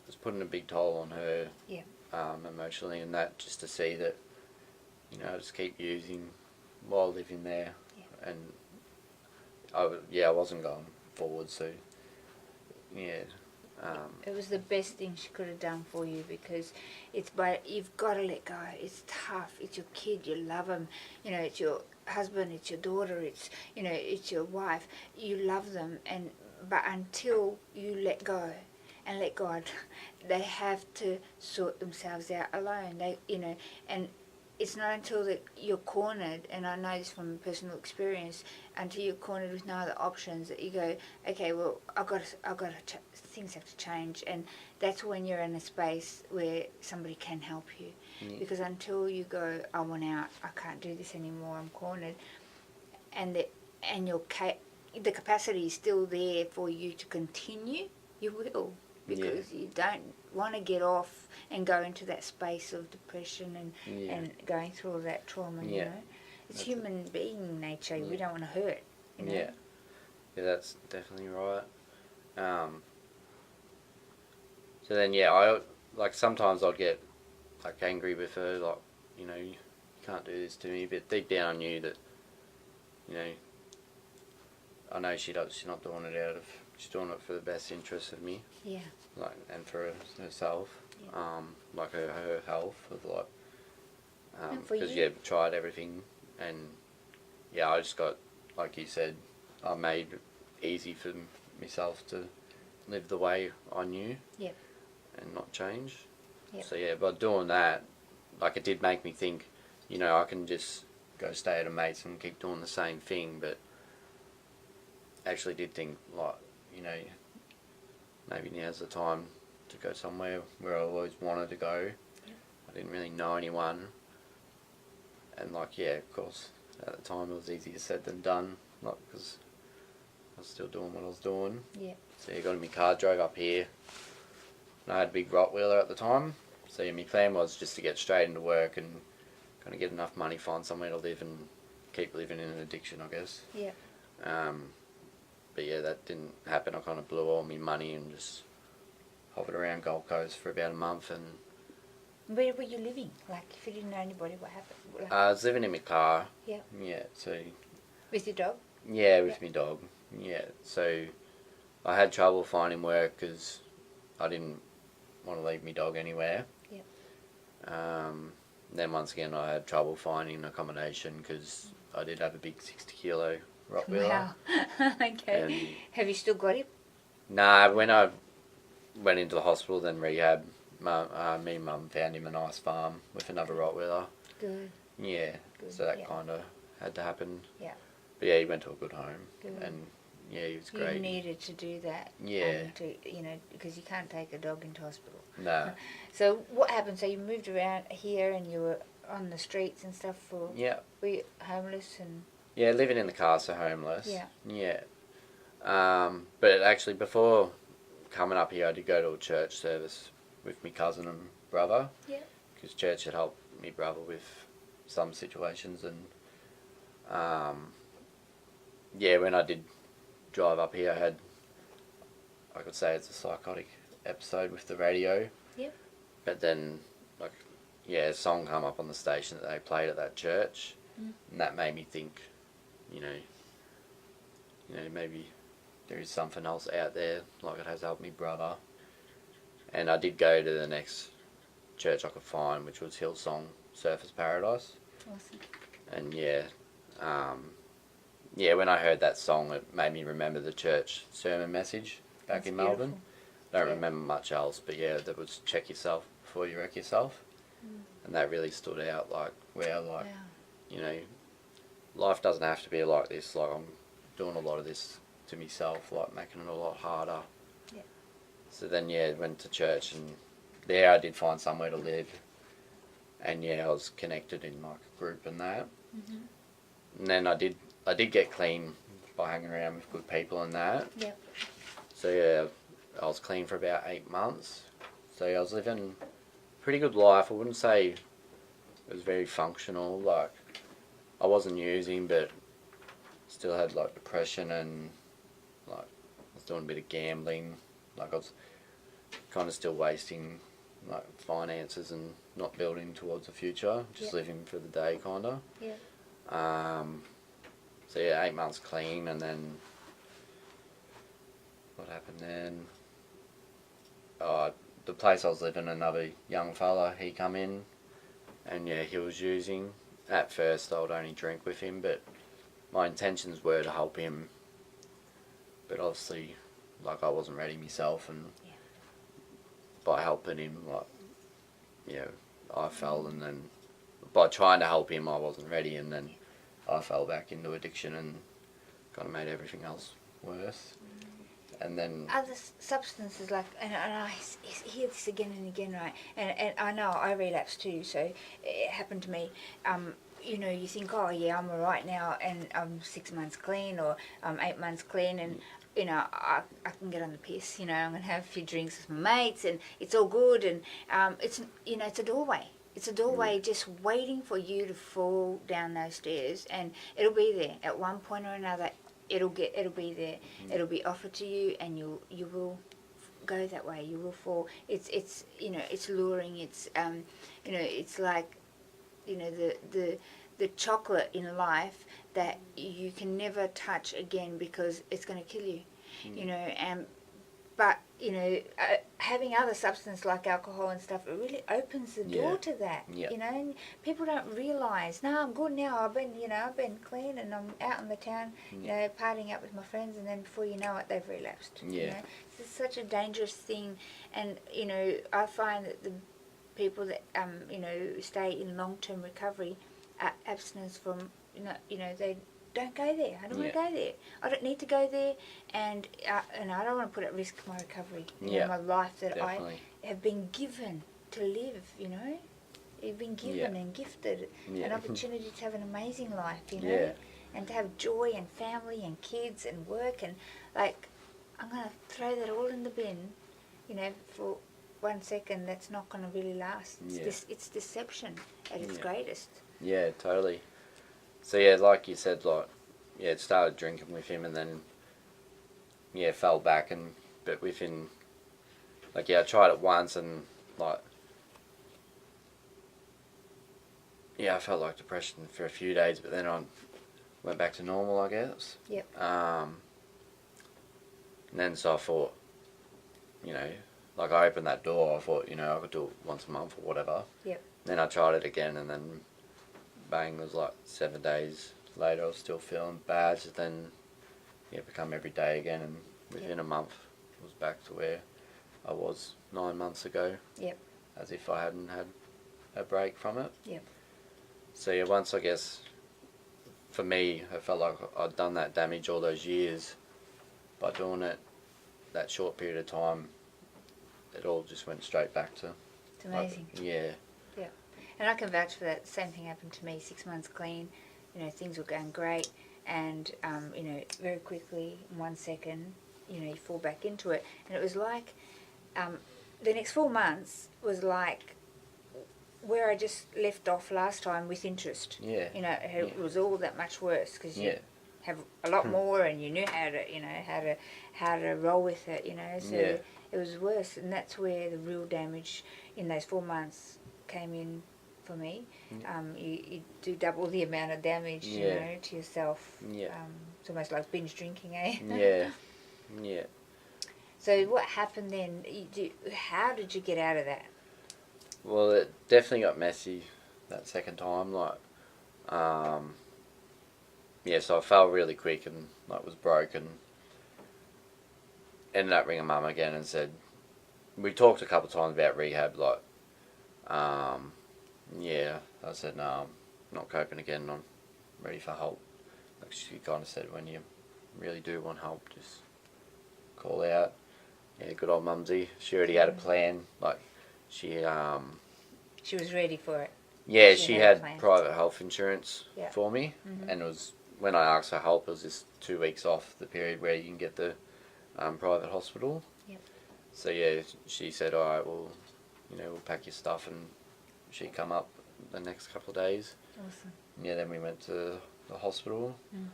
was putting a big toll on her. Emotionally, and that, just to see that, you know, I just keep using while living there. And I wasn't going forward, so it was the best thing she could have done for you, because you've got to let go. It's tough. It's your kid. You love them. You know, it's your husband. It's your daughter. It's, you know, it's your wife. You love them, but until you let go and let God, they have to sort themselves out alone. They, you know, and it's not until that you're cornered, and I know this from personal experience, until you're cornered with no other options, that you go, okay, well, things have to change, and that's when you're in a space where somebody can help you. Because until you go, I want out, I can't do this anymore, I'm cornered, and the capacity is still there for you to continue, you will. Because you don't want to get off and go into that space of depression and going through all that trauma, you know. It's human being nature. We don't want to hurt, you know. Yeah, that's definitely right. So then, I, like, sometimes I'd get, like, angry with her, like, you know, you can't do this to me, but deep down I knew that, you know, I know she's not doing it she's doing it for the best interest of me. Like, and for herself, like her health, of, like, because tried everything, and I just got, like you said, I made it easy for myself to live the way I knew, and not change. So by doing that, like, it did make me think, you know, I can just go stay at a mate's and keep doing the same thing, but actually did think, like, you know, maybe now's the time to go somewhere where I always wanted to go. Yeah. I didn't really know anyone. And like, yeah, of course, at the time it was easier said than done. Not because I was still doing what I was doing. Yeah. So I got in my car, drove up here. And I had a big Rottweiler at the time. So yeah, my plan was just to get straight into work and kind of get enough money, find somewhere to live and keep living in an addiction, I guess. Yeah. But yeah, that didn't happen. I kind of blew all my money and just hovered around Gold Coast for about a month. And Where were you living? Like, if you didn't know anybody, what happened? Like, I was living in my car. Yeah. Yeah, so... with your dog? Yeah, with my dog. Yeah, so I had trouble finding work because I didn't want to leave my dog anywhere. Yeah. Then once again, I had trouble finding accommodation because I did have a big 60-kilo Rottweiler. Wow. Okay. And Have you still got him? nah, when I went into the hospital, then rehab, me and Mum found him a nice farm with another Rottweiler. Good. Yeah, Good. so that Yeah. kind of had to happen. Yeah. But yeah, he went to a good home. Good. And yeah, he was great. You needed to do that. Yeah. Because you can't take a dog into hospital. Nah. So what happened? So you moved around here and you were on the streets and stuff for... Yeah. Were you homeless and... Yeah, living in the car, so homeless. Yeah. Yeah. But actually, before coming up here, I did go to a church service with my cousin and brother. Yeah. Because church had helped me brother with some situations. And, yeah, when I did drive up here, I could say it's a psychotic episode with the radio. Yep. But then, like, yeah, a song come up on the station that they played at that church. And that made me think, you know, maybe there is something else out there, like it has helped me brother. And I did go to the next church I could find, which was Hillsong Surfers Paradise. Awesome. And yeah, when I heard that song, it made me remember the church sermon message back in Melbourne. I don't remember much else, but yeah, that was check yourself before you wreck yourself. And that really stood out, like, where, like, you know, life doesn't have to be like this. Like, I'm doing a lot of this to myself, like, making it a lot harder. Yeah. So then, yeah, went to church, and there I did find somewhere to live. And yeah, I was connected in, like, a group and that. And then I did get clean by hanging around with good people and that. Yep. So yeah, I was clean for about 8 months. So yeah, I was living a pretty good life. I wouldn't say it was very functional. Like, I wasn't using, but still had, like, depression and, like, I was doing a bit of gambling. Like, I was kind of still wasting, like, finances and not building towards the future. Just living for the day, kind of. Yeah. So yeah, 8 months clean, and then what happened then? The place I was living, another young fella, he come in, and yeah, he was using. At first, I would only drink with him, but my intentions were to help him. But obviously, like, I wasn't ready myself, and by helping him, like, yeah, I fell, and then by trying to help him, I wasn't ready, and then I fell back into addiction and kind of made everything else worse. And then other substances, like, and I hear this again and again, right? And I know I relapsed too, so it happened to me. You know, you think, oh yeah, I'm alright now, and I'm 6 months clean, or I'm 8 months clean, and you know, I can get on the piss. You know, I'm gonna have a few drinks with my mates, and it's all good. And it's, you know, it's a doorway. It's a doorway just waiting for you to fall down those stairs, and it'll be there at one point or another. It'll be there. It'll be offered to you, and you will go that way. You will fall. It's you know, it's luring. It's you know, it's like, you know, the chocolate in life that you can never touch again because it's going to kill you. You know, but you know, having other substances like alcohol and stuff, it really opens the door to that. You know, and people don't realise. No, I'm good now. I've been clean, and I'm out in the town, you know, partying up with my friends, and then before you know it, they've relapsed. You know? It's such a dangerous thing, and you know, I find that the people that you know, stay in long-term recovery, abstinence from, you know, don't go there. I don't want to Yeah. go there. I don't need to go there, and I don't want to put at risk my recovery. You know, my life that definitely. I have been given to live. You know, you've been given and gifted an opportunity to have an amazing life. You know, and to have joy and family and kids and work and like, I'm gonna throw that all in the bin. You know, for 1 second, that's not going to really last. It's deception at its greatest. Yeah, totally. So yeah, like you said, like started drinking with him, and then fell back, and but within I tried it once, and like I felt like depression for a few days, but then I went back to normal, I guess. Yep. And then so I thought, like I opened that door, I thought, I could do it once a month or whatever. Yep. Then I tried it again, and then bang, it was like 7 days later I was still feeling bad. So then it become every day again, and within a month I was back to where I was 9 months ago. Yep. As if I hadn't had a break from it. Yep. So yeah, once I guess for me, I felt like I'd done that damage all those years by doing it that short period of time. It all just went straight back to. It's amazing. Yeah. Yeah. And I can vouch for that. Same thing happened to me. 6 months clean. You know, things were going great, and you know, very quickly, in 1 second, you know, you fall back into it, and it was like the next 4 months was like where I just left off last time with interest. Yeah. You know, it was all that much worse because you have a lot more, and you knew how to roll with it. You know, so it was worse, and that's where the real damage in those 4 months came in for me. You do double the amount of damage, you know, to yourself. It's almost like binge drinking, eh? Yeah. So what happened then? How did you get out of that? Well, it definitely got messy that second time. Like, so I fell really quick and like was broken. Ended up ringing Mum again and said, we talked a couple of times about rehab. Like, I said no, I'm not coping again. I'm ready for help. Like she kind of said, when you really do want help, just call out. Yeah, good old Mumsy. She already had a plan. Like, she was ready for it. Yeah, she had private health insurance for me, and it was when I asked for help, it was just 2 weeks off the period where you can get the private hospital. Yep. So she said, all right, well, we'll pack your stuff, and she'd come up the next couple of days. Awesome. Yeah, then we went to the hospital, and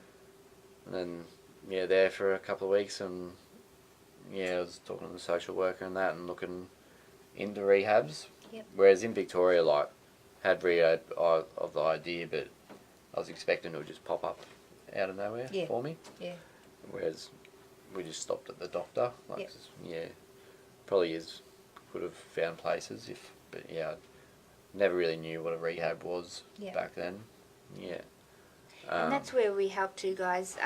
then there for a couple of weeks, and I was talking to the social worker and that, and looking into rehabs. Yep. Whereas in Victoria, like, had rehab of the idea, but I was expecting it would just pop up out of nowhere for me. Yeah. Whereas we just stopped at the doctor. Like, probably could have found places but I never really knew what a rehab was back then. Yeah. And that's where we help too, guys.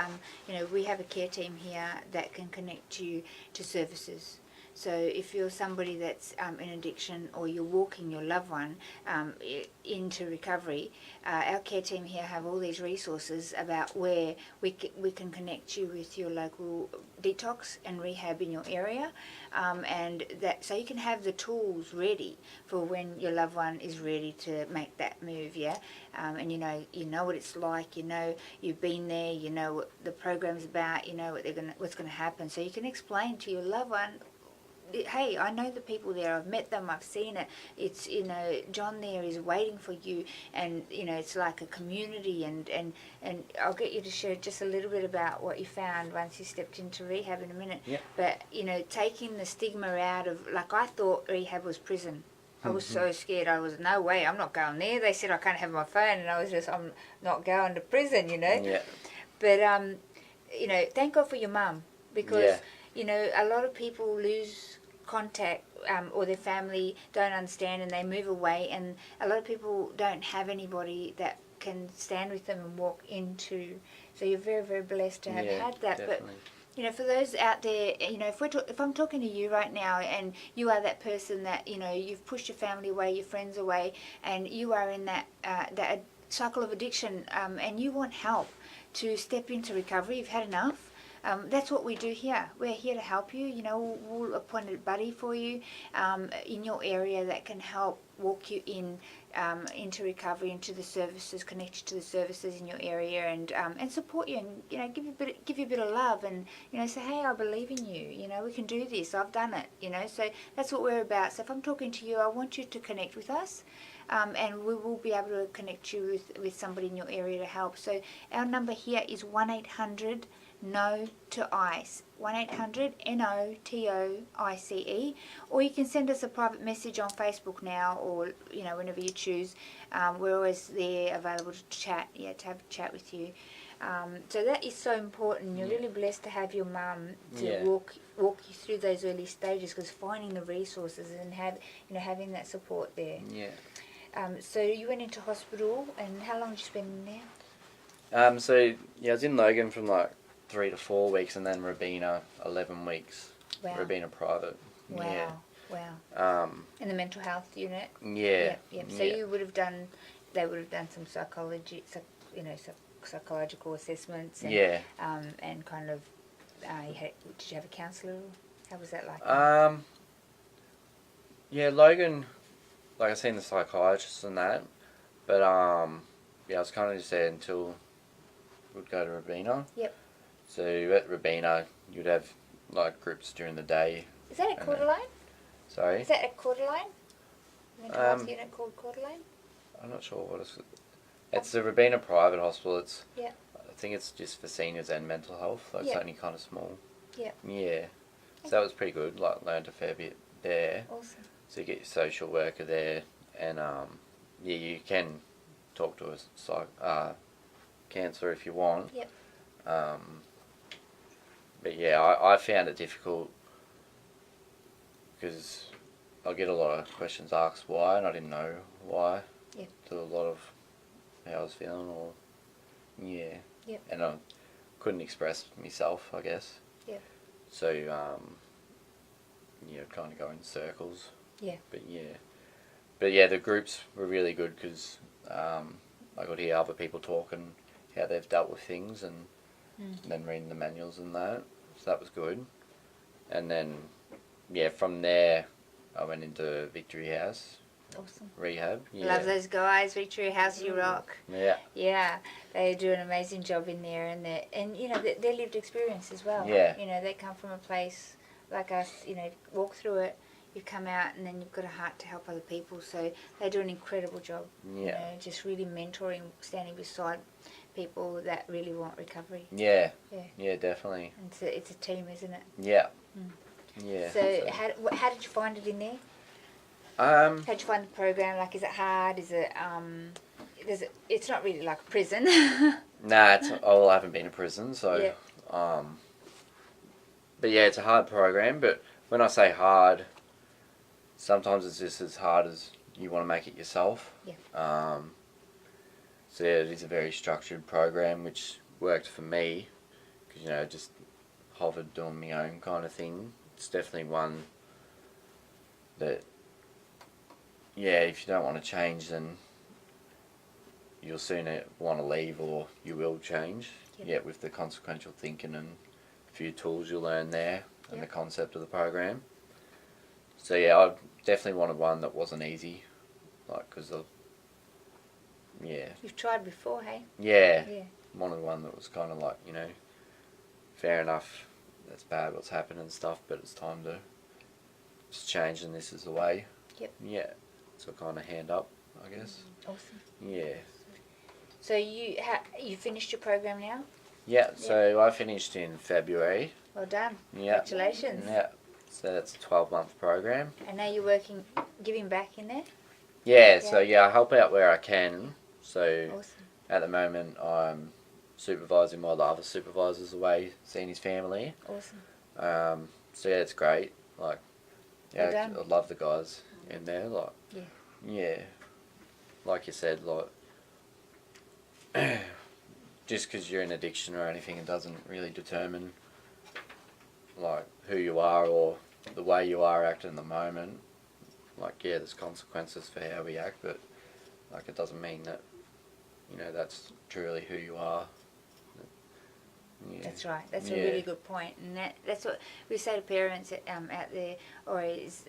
We have a care team here that can connect you to services. So if you're somebody that's in addiction, or you're walking your loved one into recovery, our care team here have all these resources about where we can connect you with your local detox and rehab in your area, and that so you can have the tools ready for when your loved one is ready to make that move. And you know what it's like. You've been there. You know what the program's about. You know what's gonna happen. So you can explain to your loved one, hey, I know the people there, I've met them, I've seen it, it's, John there is waiting for you, and, it's like a community, and I'll get you to share just a little bit about what you found once you stepped into rehab in a minute. But, taking the stigma out of, like, I thought rehab was prison. I was so scared. I was, no way, I'm not going there. They said I can't have my phone, and I was just, I'm not going to prison, But, thank God for your mum, because, a lot of people lose contact, or their family don't understand, and they move away, and a lot of people don't have anybody that can stand with them and walk into. So you're very, very blessed to have had that. Definitely. But for those out there, if I'm talking to you right now, and you are that person that you've pushed your family away, your friends away, and you are in that cycle of addiction, and you want help to step into recovery, you've had enough, that's what we do here. We're here to help you. You know, we'll appoint a buddy for you in your area that can help walk you into recovery, into the services, connect you to the services in your area, and support you, and you know, give you a bit of love, and you know, say, hey, I believe in you. You know, we can do this. I've done it. You know, so that's what we're about. So if I'm talking to you, I want you to connect with us. And we will be able to connect you with somebody in your area to help. So our number here is 1-800 No to ICE, 1-800-NOTOICE, or you can send us a private message on Facebook now, or you know, whenever you choose. We're always there, available to chat, to have a chat with you. So that is so important. You're really blessed to have your mum to walk you through those early stages, because finding the resources and having that support there. Yeah. So you went into hospital, and how long did you spend in there? So I was in Logan from like 3 to 4 weeks, and then Robina 11 weeks. Wow. Robina private. Wow. Yeah. Wow. In the mental health unit. Yeah. Yep. So you would have done. They would have done some psychological assessments. And, and kind of. Did you have a counsellor? How was that like? Logan. Like I seen the psychiatrist and that, but I was kind of just there until we'd go to Robina. Yep. So at Robina, you'd have like groups during the day. Is that at Coeur d'Alene? Sorry. Is that at Coeur d'Alene? Mental health unit called Coeur d'Alene? I'm not sure what it's. It's a Robina private hospital. It's. Yeah. I think it's just for seniors and mental health. It's only kind of small. Yeah. Yeah. So that was pretty good. Like learned a fair bit there. Awesome. So you get your social worker there, and you can talk to a counsellor if you want. Yep. But I found it difficult because I get a lot of questions asked why, and I didn't know why. Yep. To a lot of how I was feeling, or Yep. and I couldn't express myself, I guess. Yep. So kind of go in circles. Yeah. But the groups were really good because I got to hear other people talking how they've dealt with things, and then reading the manuals and that. So that was good. And then, from there, I went into Victory House. Awesome. Rehab. Yeah. Love those guys. Victory House, you rock. Yeah. Yeah, they do an amazing job in there, and their lived experience as well. Yeah. You know, they come from a place like us. You know, walk through it. You've come out, and then you've got a heart to help other people. So they do an incredible job. Yeah. You know, just really mentoring, standing beside people that really want recovery. Yeah. Yeah. Yeah, definitely. And it's a team, isn't it? Yeah. Yeah. So how did you find it in there? How did you find the program? Like, is it hard? Is it it's not really like a prison. Nah, I haven't been to prison, so but it's a hard program. But when I say hard, sometimes it's just as hard as you want to make it yourself. Yeah. So it is a very structured program, which worked for me, because just hovered doing my own kind of thing. It's definitely one that, if you don't want to change, then you'll sooner want to leave, or you will change. Yep. With the consequential thinking and a few tools you'll learn there, and the concept of the program. So I definitely wanted one that wasn't easy, like, because of You've tried before, hey? Yeah. Wanted one that was kind of like, fair enough, that's bad what's happened and stuff, but it's time to just change, and this is the way. Yep. Yeah. So kind of hand up, I guess. Awesome. Yeah. So you finished your program now? Yeah, so I finished in February. Well done. Yeah. Congratulations. Yeah. So that's a 12-month program. And now you're working, giving back in there? Yeah, so I help out where I can. So awesome. At the moment I'm supervising while the other supervisor's away seeing his family. Awesome. So it's great. Like, Well done. I love the guys in there. Like, yeah. Like you said, like, just because you're in addiction or anything, it doesn't really determine like who you are or the way you are acting in the moment. Like, there's consequences for how we act, but like it doesn't mean that that's truly who you are. Yeah. That's right. That's a really good point, and that's what we say to parents out there, or is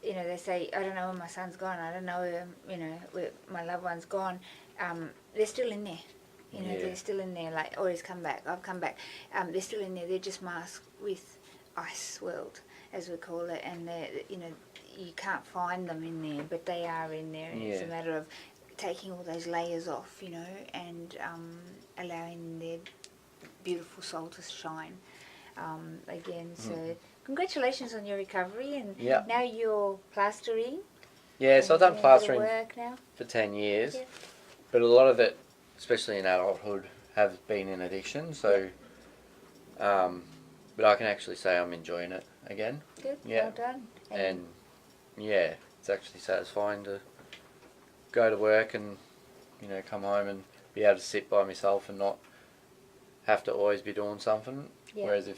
they say, I don't know where my son's gone. I don't know where my loved one's gone. They're still in there. They're still in there. Like, Orry's come back. I've come back. They're still in there. They're just masked with ice world, as we call it, and you can't find them in there, but they are in there, and it's a matter of taking all those layers off, and allowing their beautiful soul to shine again. So congratulations on your recovery, and now you're plastering. Yeah, so I've done plastering work now for 10 years, but a lot of it, especially in adulthood, have been in addiction. So, but I can actually say I'm enjoying it again. Good, yeah. Well done. And it's actually satisfying to go to work and come home and be able to sit by myself and not have to always be doing something. Whereas at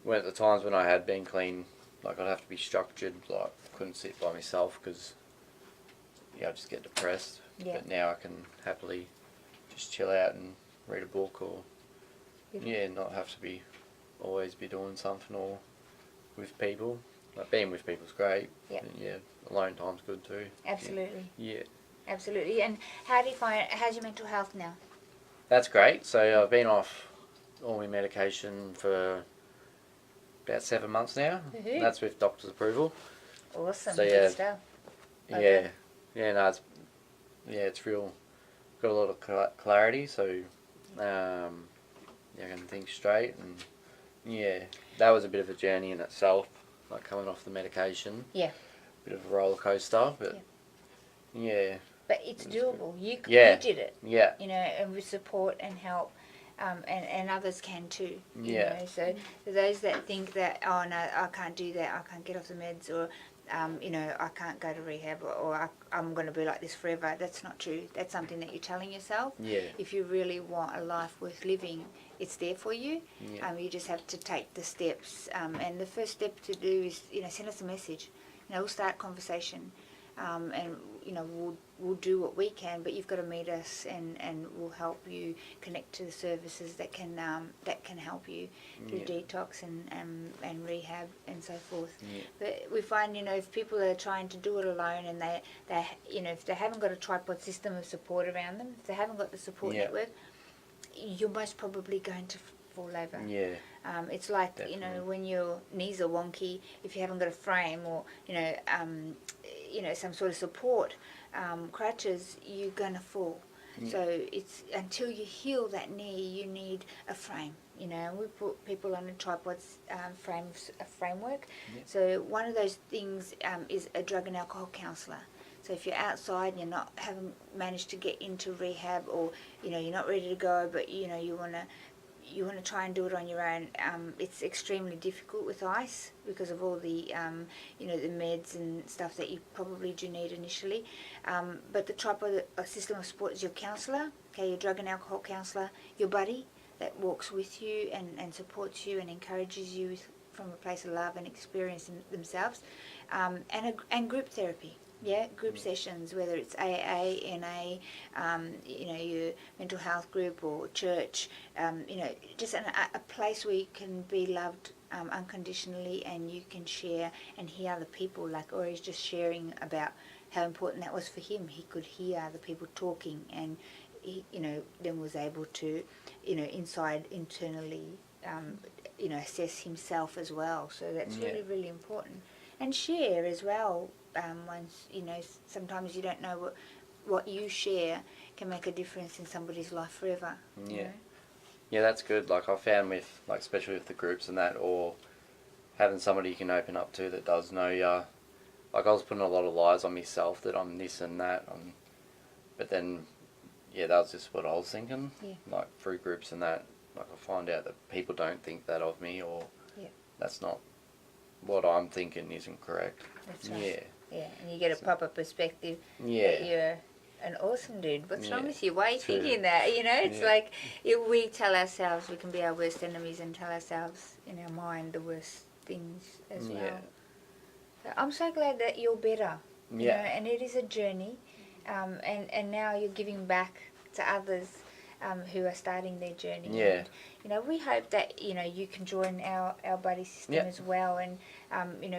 the times when I had been clean, like, I'd have to be structured, like couldn't sit by myself because I just get depressed. But now I can happily just chill out and read a book, or not have to always be doing something or with people. Like, being with people's great. Alone time's good too. Absolutely. Yeah. Absolutely. And how's your mental health now? That's great. So I've been off all my medication for about 7 months now. That's with doctor's approval. Awesome. So Good stuff. It's real. Got a lot of clarity, so I can think straight, and that was a bit of a journey in itself, like coming off the medication. Yeah. Bit of a roller coaster, but But it's doable. You did it. Yeah. And with support and help, and others can too. Yeah. So those that think that, oh no, I can't do that, I can't get off the meds, or I can't go to rehab, or I'm going to be like this forever. That's not true. That's something that you're telling yourself. Yeah. If you really want a life worth living, it's there for you. Yeah. You just have to take the steps. And the first step to do is, send us a message. We'll start conversation. And we'll do what we can, but you've got to meet us, and we'll help you connect to the services that can help you do detox and rehab and so forth. But we find if people are trying to do it alone, and they if they haven't got a tripod system of support around them, if they haven't got the support network, you're most probably going to fall over. It's like when your knees are wonky, if you haven't got a frame or some sort of support crutches, you're going to fall. So it's until you heal that knee, you need a frame. And we put people on a tripod framework. So one of those things is a drug and alcohol counsellor. So if you're outside and haven't managed to get into rehab, or you're not ready to go, but you want to try and do it on your own, it's extremely difficult with ice because of all the the meds and stuff that you probably do need initially. But the tripod system of support is your counsellor, your drug and alcohol counsellor, your buddy that walks with you and supports you and encourages you from a place of love and experience themselves, and group therapy. Group sessions, whether it's AA, NA, your mental health group or church, just a place where you can be loved unconditionally, and you can share and hear other people, like Orry's just sharing about how important that was for him. He could hear other people talking, and he, then was able to, internally, assess himself as well. So that's really, really important. And share as well. Once sometimes you don't know what you share can make a difference in somebody's life forever. That's good. Like, I found with, like, especially with the groups and that, or having somebody you can open up to that does know you. Like, I was putting a lot of lies on myself that I'm this and that, but then that was just what I was thinking. Like, through groups and that, like, I find out that people don't think that of me, or that's not what I'm thinking isn't correct. That's right. And you get a proper perspective that you're an awesome dude. What's wrong with you? Why are you thinking that? It's like if we tell ourselves, we can be our worst enemies and tell ourselves in our mind the worst things as well. So I'm so glad that you're better. And it is a journey. and now you're giving back to others who are starting their journey. Yeah. And, we hope that you can join our buddy system Yep. as well, and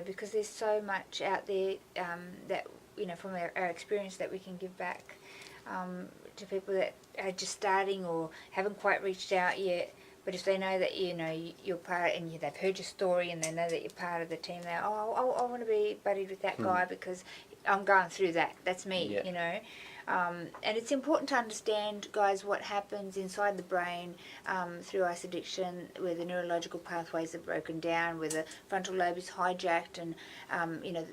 because there's so much out there that from our experience that we can give back to people that are just starting or haven't quite reached out yet. But if they know that you're part, and they've heard your story, and they know that you're part of the team, they're I want to be buddied with that guy because I'm going through that. That's me, And it's important to understand, guys, what happens inside the brain through ice addiction, where the neurological pathways are broken down, where the frontal lobe is hijacked, and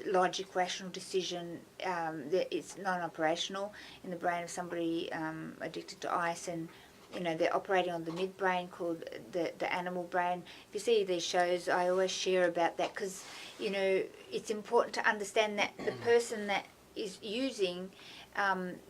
logic, rational decision, it's non-operational in the brain of somebody addicted to ice, and they're operating on the midbrain, called the animal brain. If you see these shows, I always share about that, because it's important to understand that the person that is using,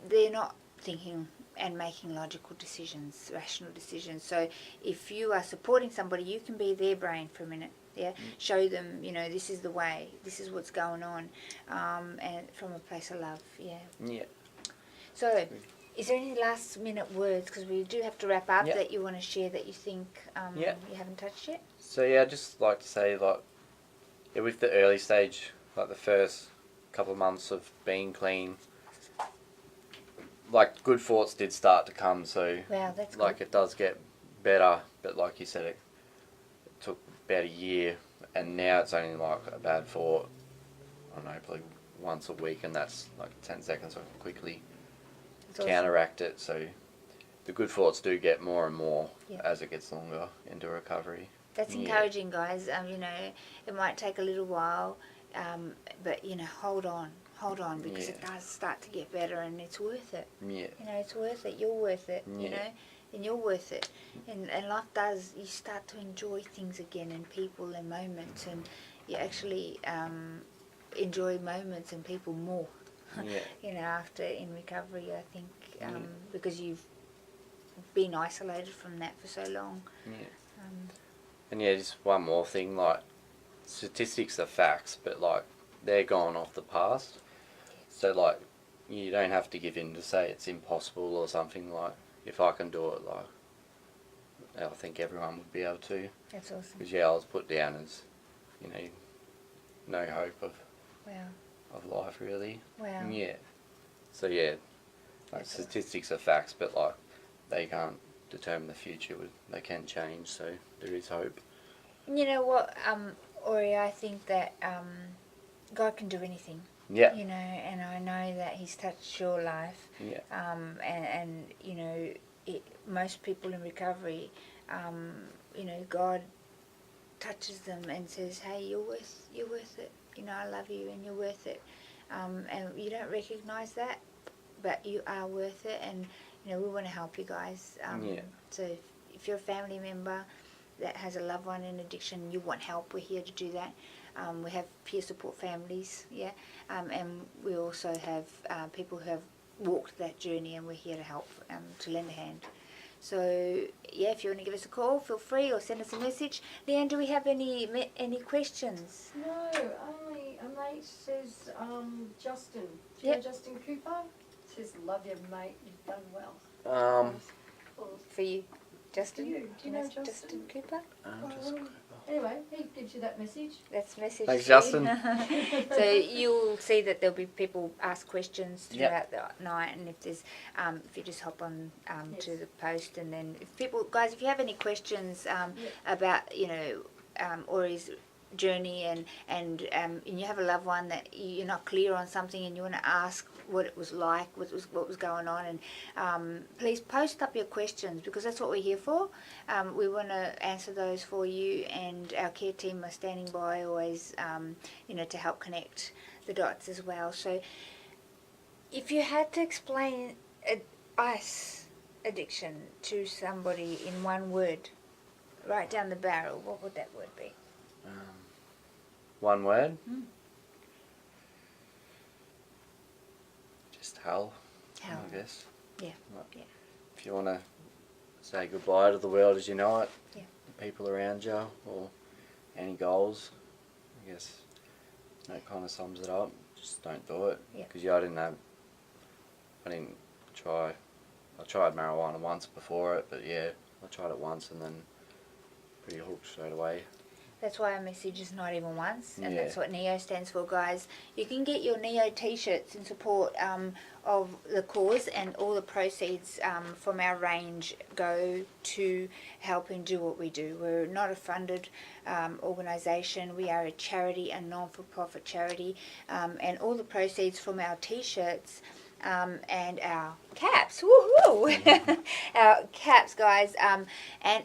they're not thinking and making logical decisions, rational decisions. So if you are supporting somebody, you can be their brain for a minute. Yeah, show them, this is the way, this is what's going on, and from a place of love. Yeah. So, is there any last minute words, because we do have to wrap up, that you want to share that you think you haven't touched yet? So I'd just like to say, with the early stage, the first couple of months of being clean, good thoughts did start to come. So wow, that's good. It does get better, but like you said, it took about a year, and now it's only a bad thought, I don't know, probably once a week, and that's 10 seconds. I can quickly counteract it. So the good thoughts do get more and more as it gets longer into recovery. That's encouraging, guys. It might take a little while, but hold on, because it does start to get better, and it's worth it. It's worth it. You're worth it. And you're worth it. And life does. You start to enjoy things again, and people and moments, and you actually enjoy moments and people more. After in recovery, I think, because you've been isolated from that for so long. And just one more thing, statistics are facts, but they're gone off the past. So you don't have to give in to say it's impossible or something. If I can do it, I think everyone would be able to. That's awesome. Because I was put down as, no hope of. Wow. Of life, really. Wow. Yeah. So statistics are facts, but they can't determine the future. They can change, so there is hope. You know what, Orry, I think that God can do anything. Yeah. And I know that He's touched your life. Yeah. And most people in recovery, God touches them and says, "Hey, you're worth it. I love you, and you're worth it." And you don't recognise that, but you are worth it, and we want to help you guys. So if you're a family member that has a loved one in addiction, you want help, we're here to do that. We have peer support families, and we also have people who have walked that journey, and we're here to help, to lend a hand. So, if you want to give us a call, feel free, or send us a message. Leanne, do we have any questions? No, only a mate says, Justin. Do you know Justin Cooper? Says, love you, mate, you've done well. For you, Justin? Do you know Justin Cooper? Anyway, he gives you that message. That's a message. Thanks, Justin. So you'll see that there'll be people ask questions throughout the night, and if there's, if you just hop on to the post, and then if you have any questions about Orry's journey, and you have a loved one that you're not clear on something, and you want to ask what it was like, what was going on, and please post up your questions, because that's what we're here for. We want to answer those for you, and our care team are standing by always, to help connect the dots as well. So if you had to explain ice addiction to somebody in one word, right down the barrel, what would that word be? One word? Just hell. Hell. I guess. Yeah. If you want to say goodbye to the world as you know it, the people around you, or any goals, I guess that kind of sums it up. Just don't do it. Because I didn't have didn't try. I tried marijuana once before it, but yeah, I tried it once and then pretty hooked straight away. That's why our message is not even once, and Yeah. that's what NEO stands for, guys. You can get your NEO t-shirts in support of the cause, and all the proceeds from our range go to helping do what we do. We're not a funded organisation. We are a charity, a non-for-profit charity, and all the proceeds from our t-shirts and our caps, woohoo! Our caps, guys, and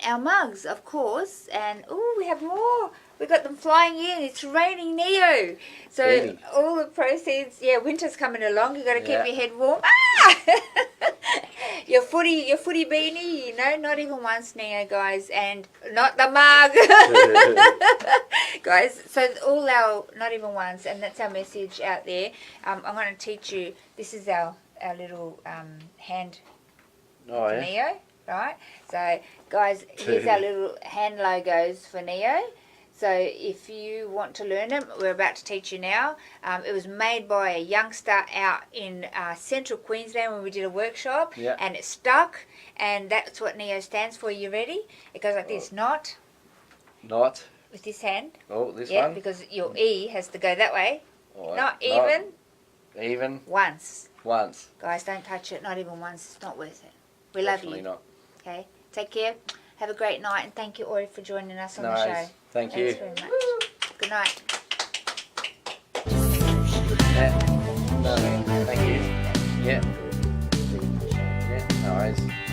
our mugs, of course. And oh, we have more. We got them flying in. It's raining Neo. So Really? all the proceeds. Yeah, winter's coming along. You got to keep Yeah. your head warm. Ah! your footy beanie. You know, not even once, Neo, guys, and not the mug, guys. So all our not even once, and that's our message out there. I'm going to teach you. This is our little hand Oh for yeah. Neo, right? So, guys, here's our little hand logos for Neo. So, if you want to learn them, we're about to teach you now. It was made by a youngster out in central Queensland when we did a workshop, Yeah. and it stuck, and that's what Neo stands for. You ready? It goes like this: not Not. with this hand, Oh, this yeah, one. because your E has to go that way. Oh, Not even Even once. once. Guys, don't touch it. Not even once. It's not worth it. We love Definitely you. not. Okay, take care. Have a great night, and thank you, Orry, for joining us on the Nice. show. Thank Thanks you. very much. Good night. Yeah. No, thank you. Yeah. Yeah. No worries.